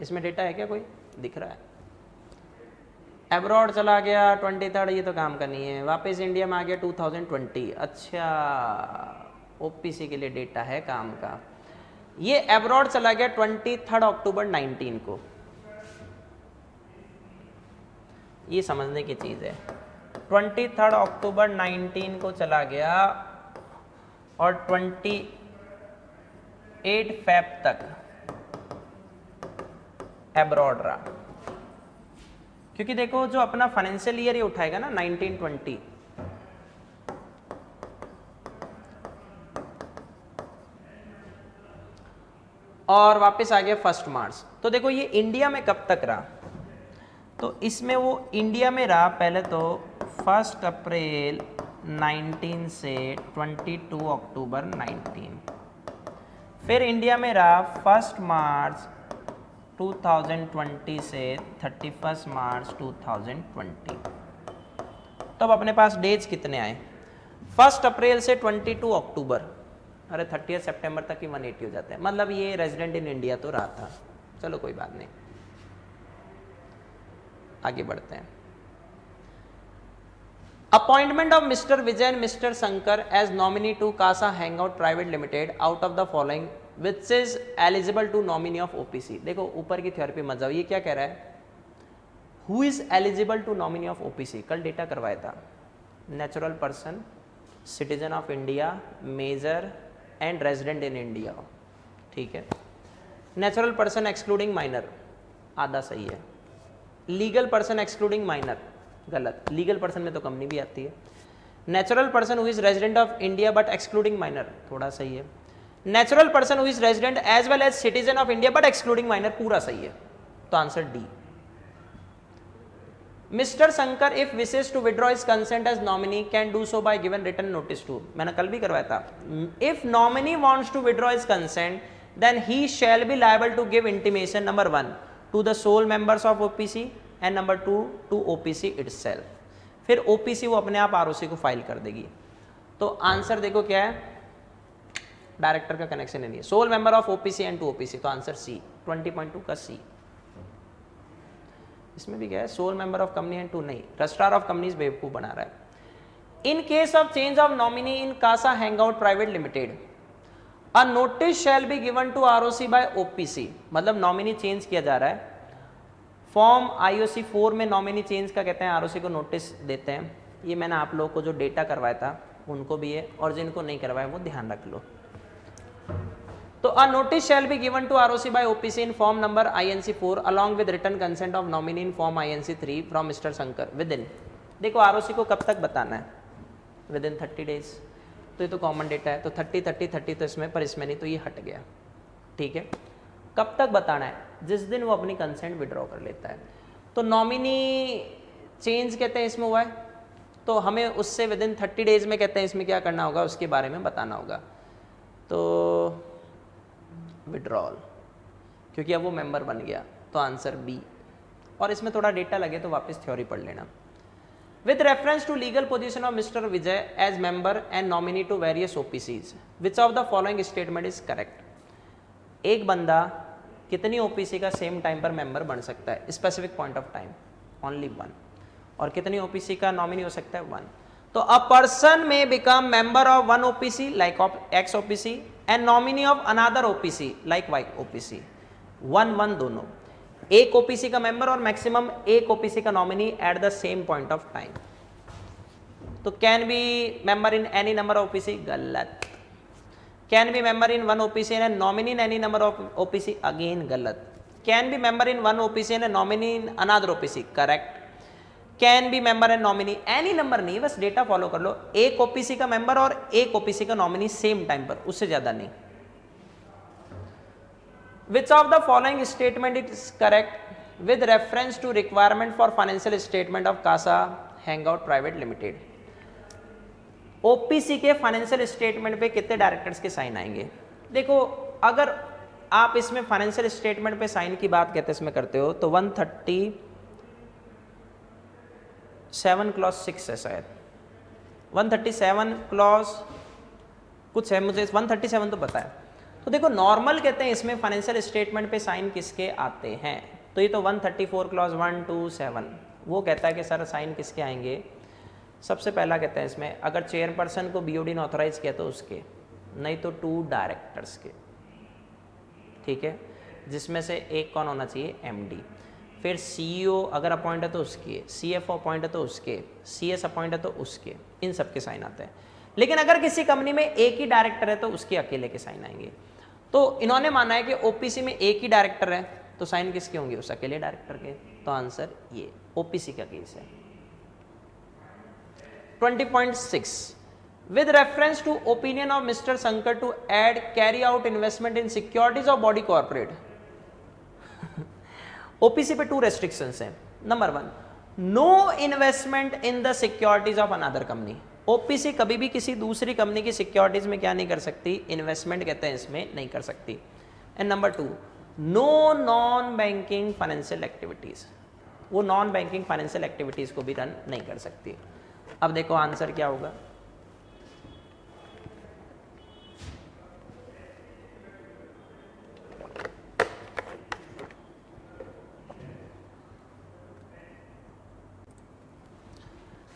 S2: इसमें डेटा है क्या, कोई दिख रहा है? एब्रॉड चला गया 23rd, ये तो काम का नहीं है। वापस इंडिया में आ गया 2020, अच्छा ओपीसी के लिए डेटा है काम का। ये एब्रॉड चला गया 23 अक्टूबर 19 को, ये समझने की चीज है। 23 अक्टूबर 19 को चला गया और 28 फेब तक एब्रॉड रहा, क्योंकि देखो जो अपना फाइनेंशियल ईयर ये उठाएगा ना 1920, और वापस आ गया 1 मार्च। तो देखो ये इंडिया में कब तक रहा, तो इसमें वो इंडिया में रहा पहले तो 1 अप्रैल 19 से 22 अक्टूबर 19, फिर इंडिया में रहा 1 मार्च 2020 से 31 मार्च 2020। तो अब अपने पास डेट्स कितने आए, 1 अप्रैल से 22 अक्टूबर, अरे 30 सितंबर तक ही 180 हो जाते हैं, मतलब ये रेजिडेंट इन इंडिया तो रहा था। चलो कोई बात नहीं, आगे बढ़ते हैं। Appointment of mister Vijay and mister Shankar as nominee to Casa Hangout private limited out of the following which is eligible to nominee of OPC. देखो ऊपर की थ्योरी पे मत जाओ, ये क्या कह रहा है, who is eligible to nominee of OPC. कल डेटा करवाया था, natural person, citizen of India, major and resident in India, ठीक है। नेचुरल पर्सन एक्सक्लूडिंग माइनर, आधा सही है। लीगल पर्सन एक्सक्लूडिंग माइनर, गलत। लीगल पर्सन में तो कंपनी भी आती है। Natural person who is resident of India but excluding minor, थोड़ा सही है। Natural person who is resident as well as citizen of India but excluding minor, पूरा सही है, तो answer D. Mister Shankar if wishes to withdraw his consent as nominee can do so by given written notice to, मैंने कल भी करवाया था। If nominee wants to withdraw his consent then he shall be liable to give intimation, number 1 to the sole members of OPC and number 2 to OPC itself। फिर OPC वो अपने आप ROC को फाइल कर देगी। तो आंसर देखो क्या है, डायरेक्टर का कनेक्शन नहीं है, sole member of OPC and to OPC, तो आंसर सी 20.2 का सी। इसमें भी क्या है, sole member of company and to नहीं, रजिस्ट्रार ऑफ कंपनीज बेवकूफ बना रहा है। In case of change of nominee in Casa Hangout private limited A notice shall be given to ROC by OPC, मतलब नॉमिनी चेंज किया जा रहा है। फॉर्म IOC 4 में नॉमिनी चेंज का कहते हैं ROC को नोटिस देते हैं। ये मैंने आप लोगों को जो डेटा करवाया था उनको भी है, और जिनको नहीं करवाया वो ध्यान रख लो। तो a notice shall be given to ROC by OPC in form number INC 4 along with written consent of nominee in form INC 3 from Mr. Shankar within, देखो ROC को कब तक बताना है, within 30 days। तो ये तो कॉमन डेटा है, तो 30 30 30 तो इसमें, पर इसमें नहीं, तो ये हट गया, ठीक है। कब तक बताना है, जिस दिन वो अपनी कंसेंट विड्रॉ कर लेता है। तो नॉमिनी चेंज कहते हैं इसमें हुआ है, तो हमें उससे विद इन 30 डेज में कहते हैं इसमें क्या करना होगा, उसके बारे में बताना होगा। तो विड्रॉल, क्योंकि अब वो मेंबर बन गया, तो आंसर बी। और इसमें थोड़ा डेटा लगे तो वापस थ्योरी पढ़ लेना। With reference to legal position of Mr. Vijay as member and nominee to various OPCs, which of the following statement is correct? एक बंदा कितनी OPC का सेम टाइम पर मेंबर बन सकता है, specific point of time, only 1। और कितनी OPC का नॉमिनी हो सकता है, 1। तो अ पर्सन में become member of 1 OPC like of X OPC and nominee of another OPC like Y OPC, 1 दोनों, एक ओपीसी का मेंबर और मैक्सिमम एक ओपीसी का nominee at the same point of time. तो can be member in any number of OPC, गलत। Can be member in 1 OPC and nominee in any number of OPC, again गलत। Can be member in 1 OPC and nominee in another OPC, correct. Can be member and nominee, any number नहीं, बस डेटा फॉलो कर लो, एक ओपीसी का मेंबर और एक ओपीसी का नॉमिनी सेम टाइम पर, उससे ज्यादा नहीं। Which of the following statement is correct with reference to requirement for financial statement of Casa Hangout private limited. OPC के फाइनेंशियल स्टेटमेंट पे कितने डायरेक्टर्स के साइन आएंगे? देखो अगर आप इसमें फाइनेंशियल स्टेटमेंट पे साइन की बात कहते इसमें करते हो तो 137 क्लॉज 6 है शायद, 137 क्लॉज कुछ है, मुझे 137 तो पता है। तो देखो नॉर्मल कहते हैं इसमें फाइनेंशियल स्टेटमेंट पे साइन किसके आते हैं, तो ये तो 134 क्लॉज 1 2 7 वो कहता है कि सर साइन किसके आएंगे। सबसे पहला कहते हैं इसमें अगर चेयरपर्सन को बीओडी ने ऑथराइज किया तो उसके, नहीं तो 2 डायरेक्टर्स के, ठीक है, जिसमें से एक कौन होना चाहिए? एमडी। फिर सीईओ अगर अपॉइंट है तो उसके, सीएफओ अपॉइंट है तो उसके, सीएस अपॉइंट है तो उसके, इन सब के साइन आते हैं। लेकिन अगर किसी कंपनी में एक ही डायरेक्टर है तो उसके अकेले के साइन आएंगे। तो इन्होंने माना है कि ओपीसी में एक ही डायरेक्टर है तो साइन किसके होंगे? उस अकेले डायरेक्टर के। तो आंसर ये ओपीसी का केस है। 20.6 with reference to opinion of Mr. Shankar to add carry out investment in securities of body corporate OPC पे 2 restrictions हैं। Number 1, no investment in the securities of another company। OPC कभी भी किसी दूसरी कंपनी की सिक्योरिटीज में क्या नहीं कर सकती? इन्वेस्टमेंट कहते हैं इसमें नहीं कर सकती। And number 2, no non banking financial activities, वो नॉन बैंकिंग फाइनेंशियल एक्टिविटीज को भी रन नहीं कर सकती। अब देखो आंसर क्या होगा।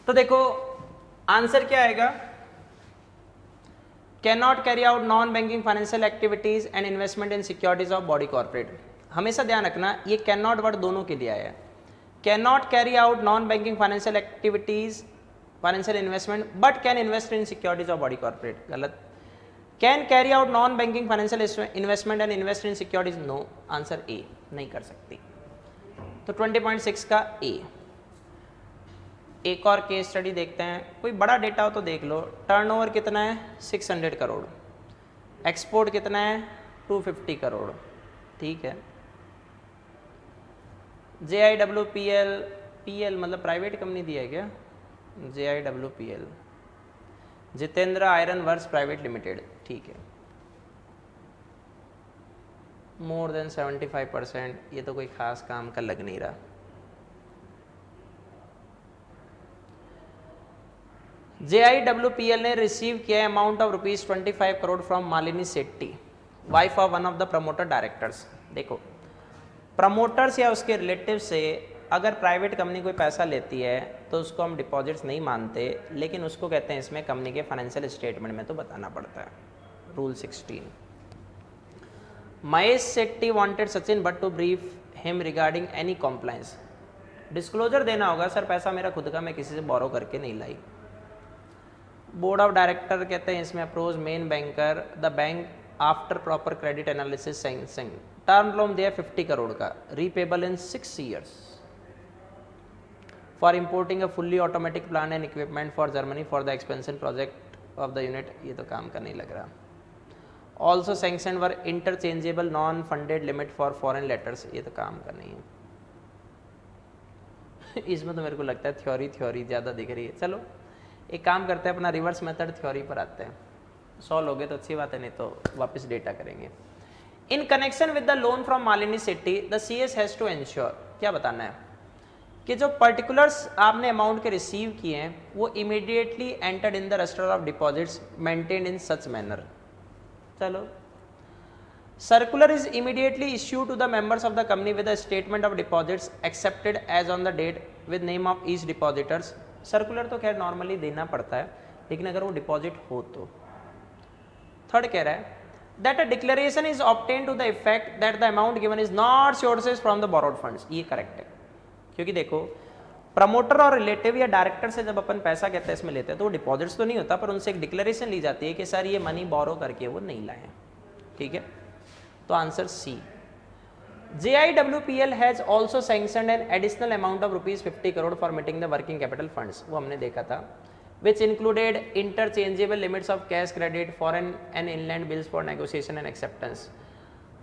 S2: तो देखो आंसर क्या आएगा? Can not carry out non banking financial activities and investment in securities of body corporate. हमेशा ध्यान रखना ये कैन नॉट वर्ड दोनों के लिए आया है। Can not carry out non banking financial activities financial investment but can invest in securities of body corporate, गलत। Can carry out non banking financial investment and invest in securities, no, answer A, नहीं कर सकती। तो 20.6 का ए। एक और केस स्टडी देखते हैं, कोई बड़ा डेटा हो तो देख लो। टर्नओवर कितना है? 600 करोड़। एक्सपोर्ट कितना है? 250 करोड़, ठीक है। JIWPL, PL मतलब प्राइवेट कंपनी दी है क्या? JIWPL, Jitendra iron works private limited, ठीक है। मोर देन 75%, ये तो कोई खास काम का लग नहीं रहा। JIWPL ने रिसीव किया amount of ₹25 crore from Malini Shetty, wife of one of the promoter directors. देखो प्रमोटर्स या उसके रिलेटिव से अगर प्राइवेट कंपनी कोई पैसा लेती है तो उसको हम डिपॉजिट्स नहीं मानते, लेकिन उसको कहते हैं इसमें कंपनी के फाइनेंशियल स्टेटमेंट में तो बताना पड़ता है। Rule 16। Mahesh Shetty wanted Sachin Bhatt to brief him regarding any compliance. Disclosure देना होगा, सर पैसा मेरा खुद का, मैं किसी से बोरो करके नहीं लाई। बोर्ड ऑफ डायरेक्टर कहते हैं इसमें approach main banker the bank after proper credit analysis sanction. Term loan दिया 50 करोड़ का, repayable in 6 years for importing a fully automatic plan and equipment for Germany for the expansion project of the unit. ये तो काम का नहीं लग रहा। Also sanction were interchangeable non funded limit for foreign letters, ये तो काम का नहीं है। इसमें तो मेरे को लगता है थ्योरी ज़्यादा दिख रही है। चलो एक काम करते हैं, अपना रिवर्स मेथड थ्योरी पर आते हैं। 100 लोगे तो अच्छी बात है, नहीं तो वापस डेटा करेंगे। In connection with the loan from Malini city the CS has to ensure, क्या बताना है कि जो पर्टिकुलर्स आपने अमाउंट के रिसीव किए हैं वो immediately entered in the register of deposits maintained in such manner. चलो circular is immediately issue to the members of the company with a statement of deposits accepted as on the date with name of each depositors. Circular तो खैर नॉर्मली देना पड़ता है, लेकिन अगर वो डिपॉजिट हो तो। थर्ड कह रहा है that a declaration is obtain to the effect that the amount given is not sources from the borrowed funds. ये करेक्ट है, क्योंकि देखो प्रमोटर और रिलेटिव या डायरेक्टर से जब अपन पैसा कहते हैं इसमें लेते हैं तो वो डिपॉजिट्स तो नहीं होता, पर उनसे एक डिक्लेरेशन ली जाती है कि सर ये मनी बोरो करके वो नहीं लाए, ठीक है। तो answer C. JIWPL has also sanctioned an additional amount of ₹50 crore for meeting the working capital funds, वो हमने देखा था, which included interchangeable limits of cash credit, foreign and inland bills for negotiation and acceptance।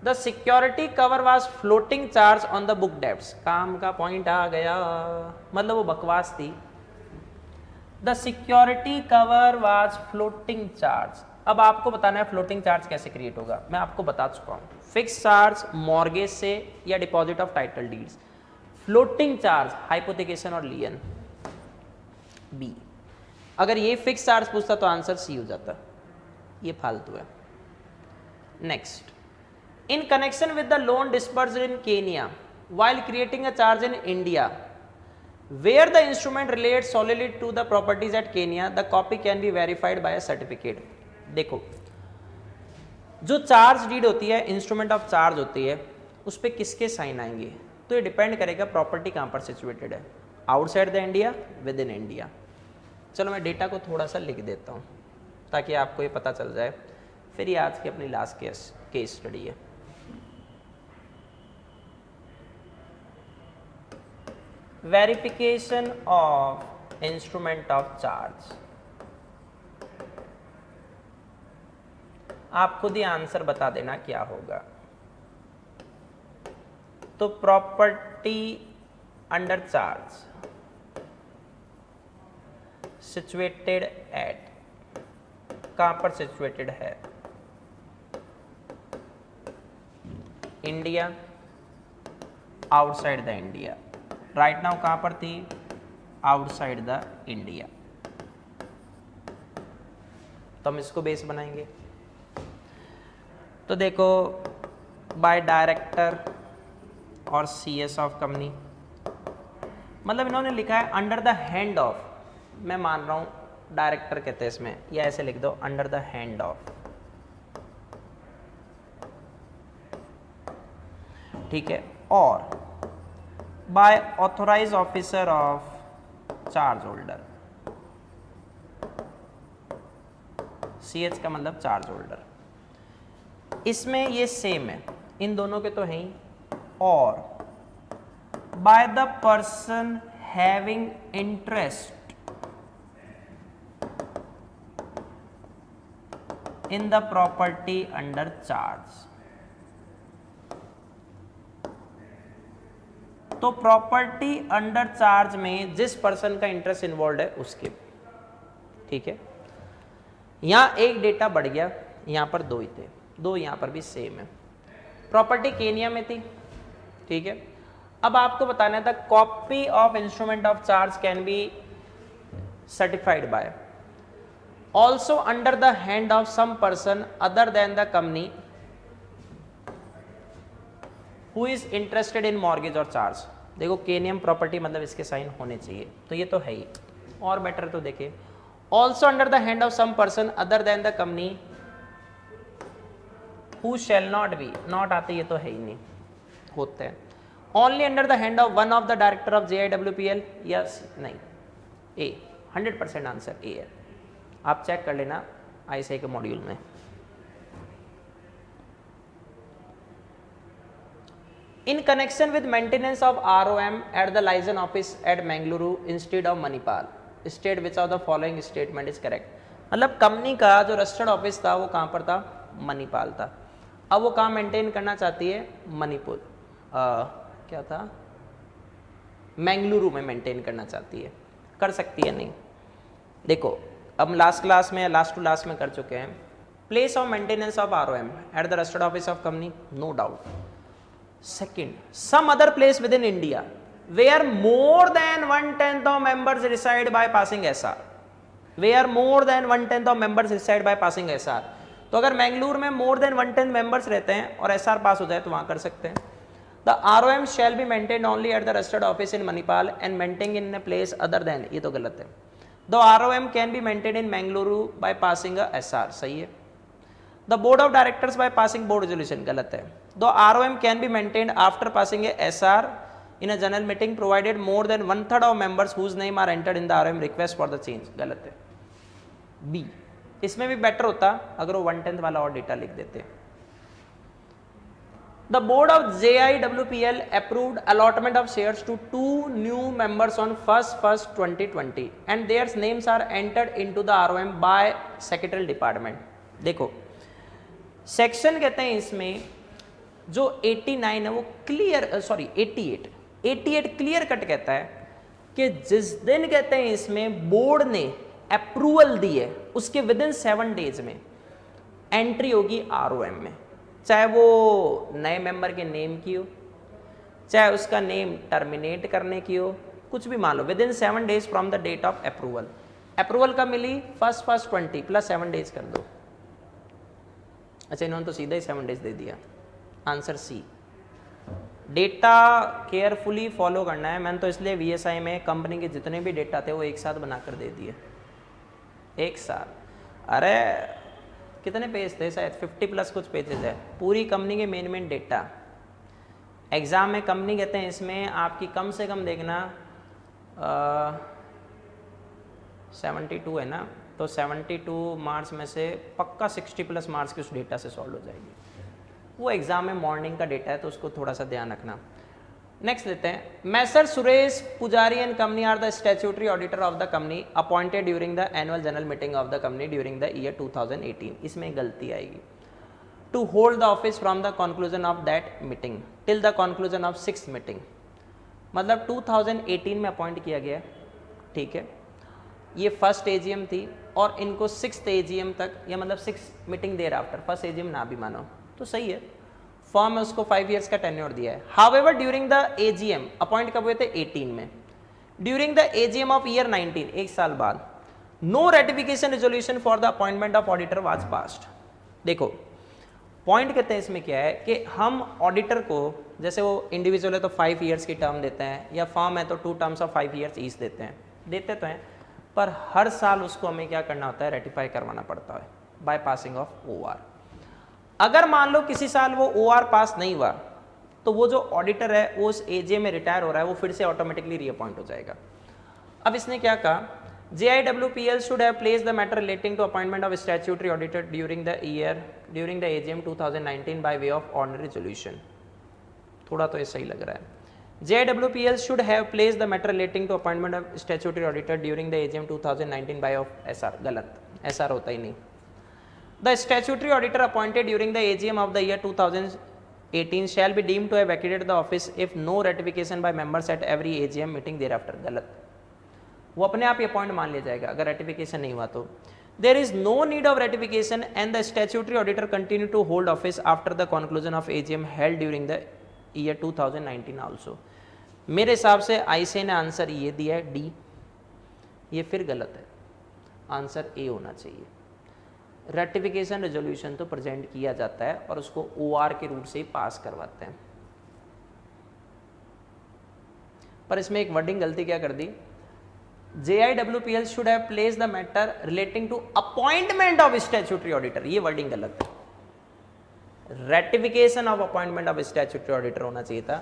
S2: The security cover was floating charge on the book debts. काम का पॉइंट आ गया, मतलब वो बकवास थी। The security cover was floating charge. अब आपको बताना है फ्लोटिंग चार्ज कैसे क्रिएट होगा, मैं आपको बता चुका हूँ। फिक्स चार्ज मॉर्गेज से या deposit of title deeds. Floating charge hypothecation और लियन। बी। अगर ये फिक्स चार्ज पूछता तो आंसर सी हो जाता, ये फालतू है। Next, in connection with the loan disbursed in Kenya while creating a charge in India where the instrument relates solely to the properties at Kenya, the copy can be verified by a certificate। देखो, जो चार्ज डीड होती है, इंस्ट्रूमेंट ऑफ चार्ज होती है, उस पर किसके साइन आएंगे, तो ये डिपेंड करेगा प्रॉपर्टी कहाँ पर सिचुएटेड है, outside the India, with in India. चलो मैं डेटा को थोड़ा सा लिख देता हूँ ताकि आपको ये पता चल जाए, फिर ये आज की अपनी लास्ट केस स्टडी है। Verification of instrument of charge. आप खुद ही आंसर बता देना क्या होगा। तो property under charge situated at, कहां पर सिचुएटेड है, India, outside the India. Right now कहां पर थी, आउटसाइड द इंडिया। तो हम इसको बेस बनाएंगे। तो देखो, बाय डायरेक्टर और सीएस ऑफ कंपनी, मतलब इन्होंने लिखा है अंडर द हैंड ऑफ, मैं मान रहा हूं डायरेक्टर कहते हैं इसमें, या ऐसे लिख दो अंडर द हैंड ऑफ, ठीक है। और by authorise officer of charge holder, CH का मतलब चार्ज होल्डर। इसमें ये सेम है, इन दोनों के तो हैं ही। और by the person having interest in the property under charge. तो प्रॉपर्टी अंडर चार्ज में जिस पर्सन का इंटरेस्ट इन्वॉल्व है उसके, ठीक है। यहां एक डेटा बढ़ गया, यहां पर दो ही थे, दो यहां पर भी सेम है। प्रॉपर्टी केनिया में थी, ठीक है। अब आपको बताना था copy of instrument of charge can be certified by also under the hand of some person other than the company who is interested in mortgage और चार्ज। देखो, केनियम प्रॉपर्टी मतलब इसके साइन होने चाहिए, तो ये तो है ही। और बेटर तो देखिए, also under the hand of some person other than the company who shall not be, not आते ये तो है ही नहीं, होते हैं। Only under the hand of one of the director of JIWPL, yes नहीं, ए 100% आंसर ए है। आप चेक कर लेना ICAI के मॉड्यूल में। In connection with maintenance of ROM at the license office at Mangaluru instead of Manipal, state which of the following statement is correct। मतलब कंपनी का जो रजिस्टर्ड ऑफिस था वो कहाँ पर था, मणिपाल था। अब वो कहाँ मेंटेन करना चाहती है, मणिपुर, क्या था, मैंगलुरु में मेंटेन करना चाहती है। कर सकती है नहीं, देखो अब लास्ट क्लास में, लास्ट टू लास्ट में कर चुके हैं। Place of maintenance of ROM at the registered office of company, no doubt. Second, some other place within India where more than 1/10 of members reside by passing SR, where more than 1/10 of members reside by passing SR। तो अगर मैंगलोर में more than 1/10 members रहते हैं और SR पास हो जाए तो वहां कर सकते हैं। The ROM shall be maintained only at the registered office in Manipal and maintained in a place other than, ये तो गलत है। The ROM can be maintained in Mangaluru by passing a SR, सही है। The board of directors by passing board resolution, गलत है। The ROM can be maintained after passing a SR in a general meeting provided more than 1/3 of members whose name are entered in the ROM request for the change, गलत है। B, इसमें भी बेटर होता अगर वो 1/10 वाला और डेटा लिख देते। The board of JIWPL approved allotment of shares to 2 new members on 1st 2020 and their names are entered into the ROM by secretarial department। देखो, सेक्शन कहते हैं इसमें जो 89 है वो क्लियर, सॉरी 88 क्लियर कट कहता है कि जिस दिन कहते हैं इसमें बोर्ड ने अप्रूवल दी है उसके विद इन 7 डेज में एंट्री होगी ROM में, चाहे वो नए मेंबर के नेम की हो, चाहे उसका नेम टर्मिनेट करने की हो, कुछ भी मान लो, within 7 days from the date of approval. Approval का मिली 1/1/20 प्लस 7 डेज कर दो। अच्छा, इन्होंने तो सीधा ही 7 डेज दे दिया। Answer C. Data carefully follow करना है। मैंने तो इसलिए VSI में कंपनी के जितने भी डेटा थे वो एक साथ बनाकर दे दिए, एक साथ। अरे कितने पेज थे, शायद 50 प्लस कुछ पेजेस है, पूरी कंपनी के मेन डेटा। एग्ज़ाम में कंपनी कहते हैं इसमें आपकी कम से कम देखना 72 है ना, तो 72 मार्क्स में से पक्का 60 प्लस मार्क्स की उस डेटा से सॉल्व हो जाएगी। वो एग्जाम में मॉर्निंग का डेटा है तो उसको थोड़ा सा ध्यान रखना। नेक्स्ट लेते हैं, messrs Suresh Pujari and company are the statutory auditor of the company appointed during the annual general meeting of the company during the year 2018। इसमें गलती आएगी। To hold the office from the conclusion of that meeting till the conclusion of 6th meeting, मतलब 2018 में अपॉइंट किया गया, ठीक है। ये फर्स्ट AGM थी और इनको 6th AGM तक, या मतलब 6th meeting there after, first AGM ना भी मानो तो सही है। फॉर्म में उसको 5 ईयर्स का टेन्योर दिया है। However during the AGM, appoint कब हुए थे 18 में, during the AGM of year 19, एक साल बाद, no ratification resolution for the appointment of auditor was passed. देखो पॉइंट कहते हैं इसमें क्या है कि हम ऑडिटर को, जैसे वो इंडिविजुअल है तो 5 ईयर्स की टर्म देते हैं, या फॉर्म है तो 2 टर्म्स ऑफ 5 ईयर्स ईच देते तो हैं, पर हर साल उसको हमें क्या करना होता है, रेटिफाई करवाना पड़ता है बाय पासिंग ऑफ OR। अगर मान लो किसी साल वो OR पास नहीं हुआ तो वो जो ऑडिटर है वो उस AGM में रिटायर हो रहा है, वो फिर से ऑटोमेटिकली रीअपॉइंट हो जाएगा। अब इसने क्या कहा, JIWPL should have placed the matter relating to appointment of statutory auditor during the AGM 2019 by way of ordinary resolution। थोड़ा तो ये सही लग रहा है। JIWPL should have placed the matter relating to appointment of statutory auditor during the AGM 2019 by way of SR। गलत, SR होता ही नहीं। The statutory auditor appointed during the AGM of the year 2018 shall be deemed to have vacated the office if no ratification by members at every AGM meeting thereafter। गलत, वो अपने आप ही अपॉइंट मान लिया जाएगा अगर रेटिफिकेशन नहीं हुआ तो। There is no need of ratification and the statutory auditor continue to hold office after the conclusion of AGM held during the year 2019 also। मेरे हिसाब से ICAI ने आंसर ये दिया है D, ये फिर गलत है, आंसर A होना चाहिए। रेटिफिकेशन रेजोल्यूशन तो प्रेजेंट किया जाता है और उसको OR के रूट से ही पास करवाते हैं, पर इसमें एक वर्डिंग गलती क्या कर दी, JIWPL should have placed the matter relating to appointment of statutory auditor, ये वर्डिंग गलत है। Ratification of appointment of statutory auditor होना चाहिए था,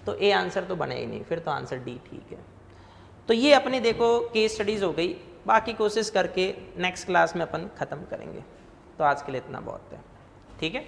S2: तो A आंसर तो बने ही नहीं, फिर तो आंसर D ठीक है। तो ये अपनी देखो केस स्टडीज हो गई, बाकी कोशिश करके नेक्स्ट क्लास में अपन खत्म करेंगे। तो आज के लिए इतना बहुत है, ठीक है।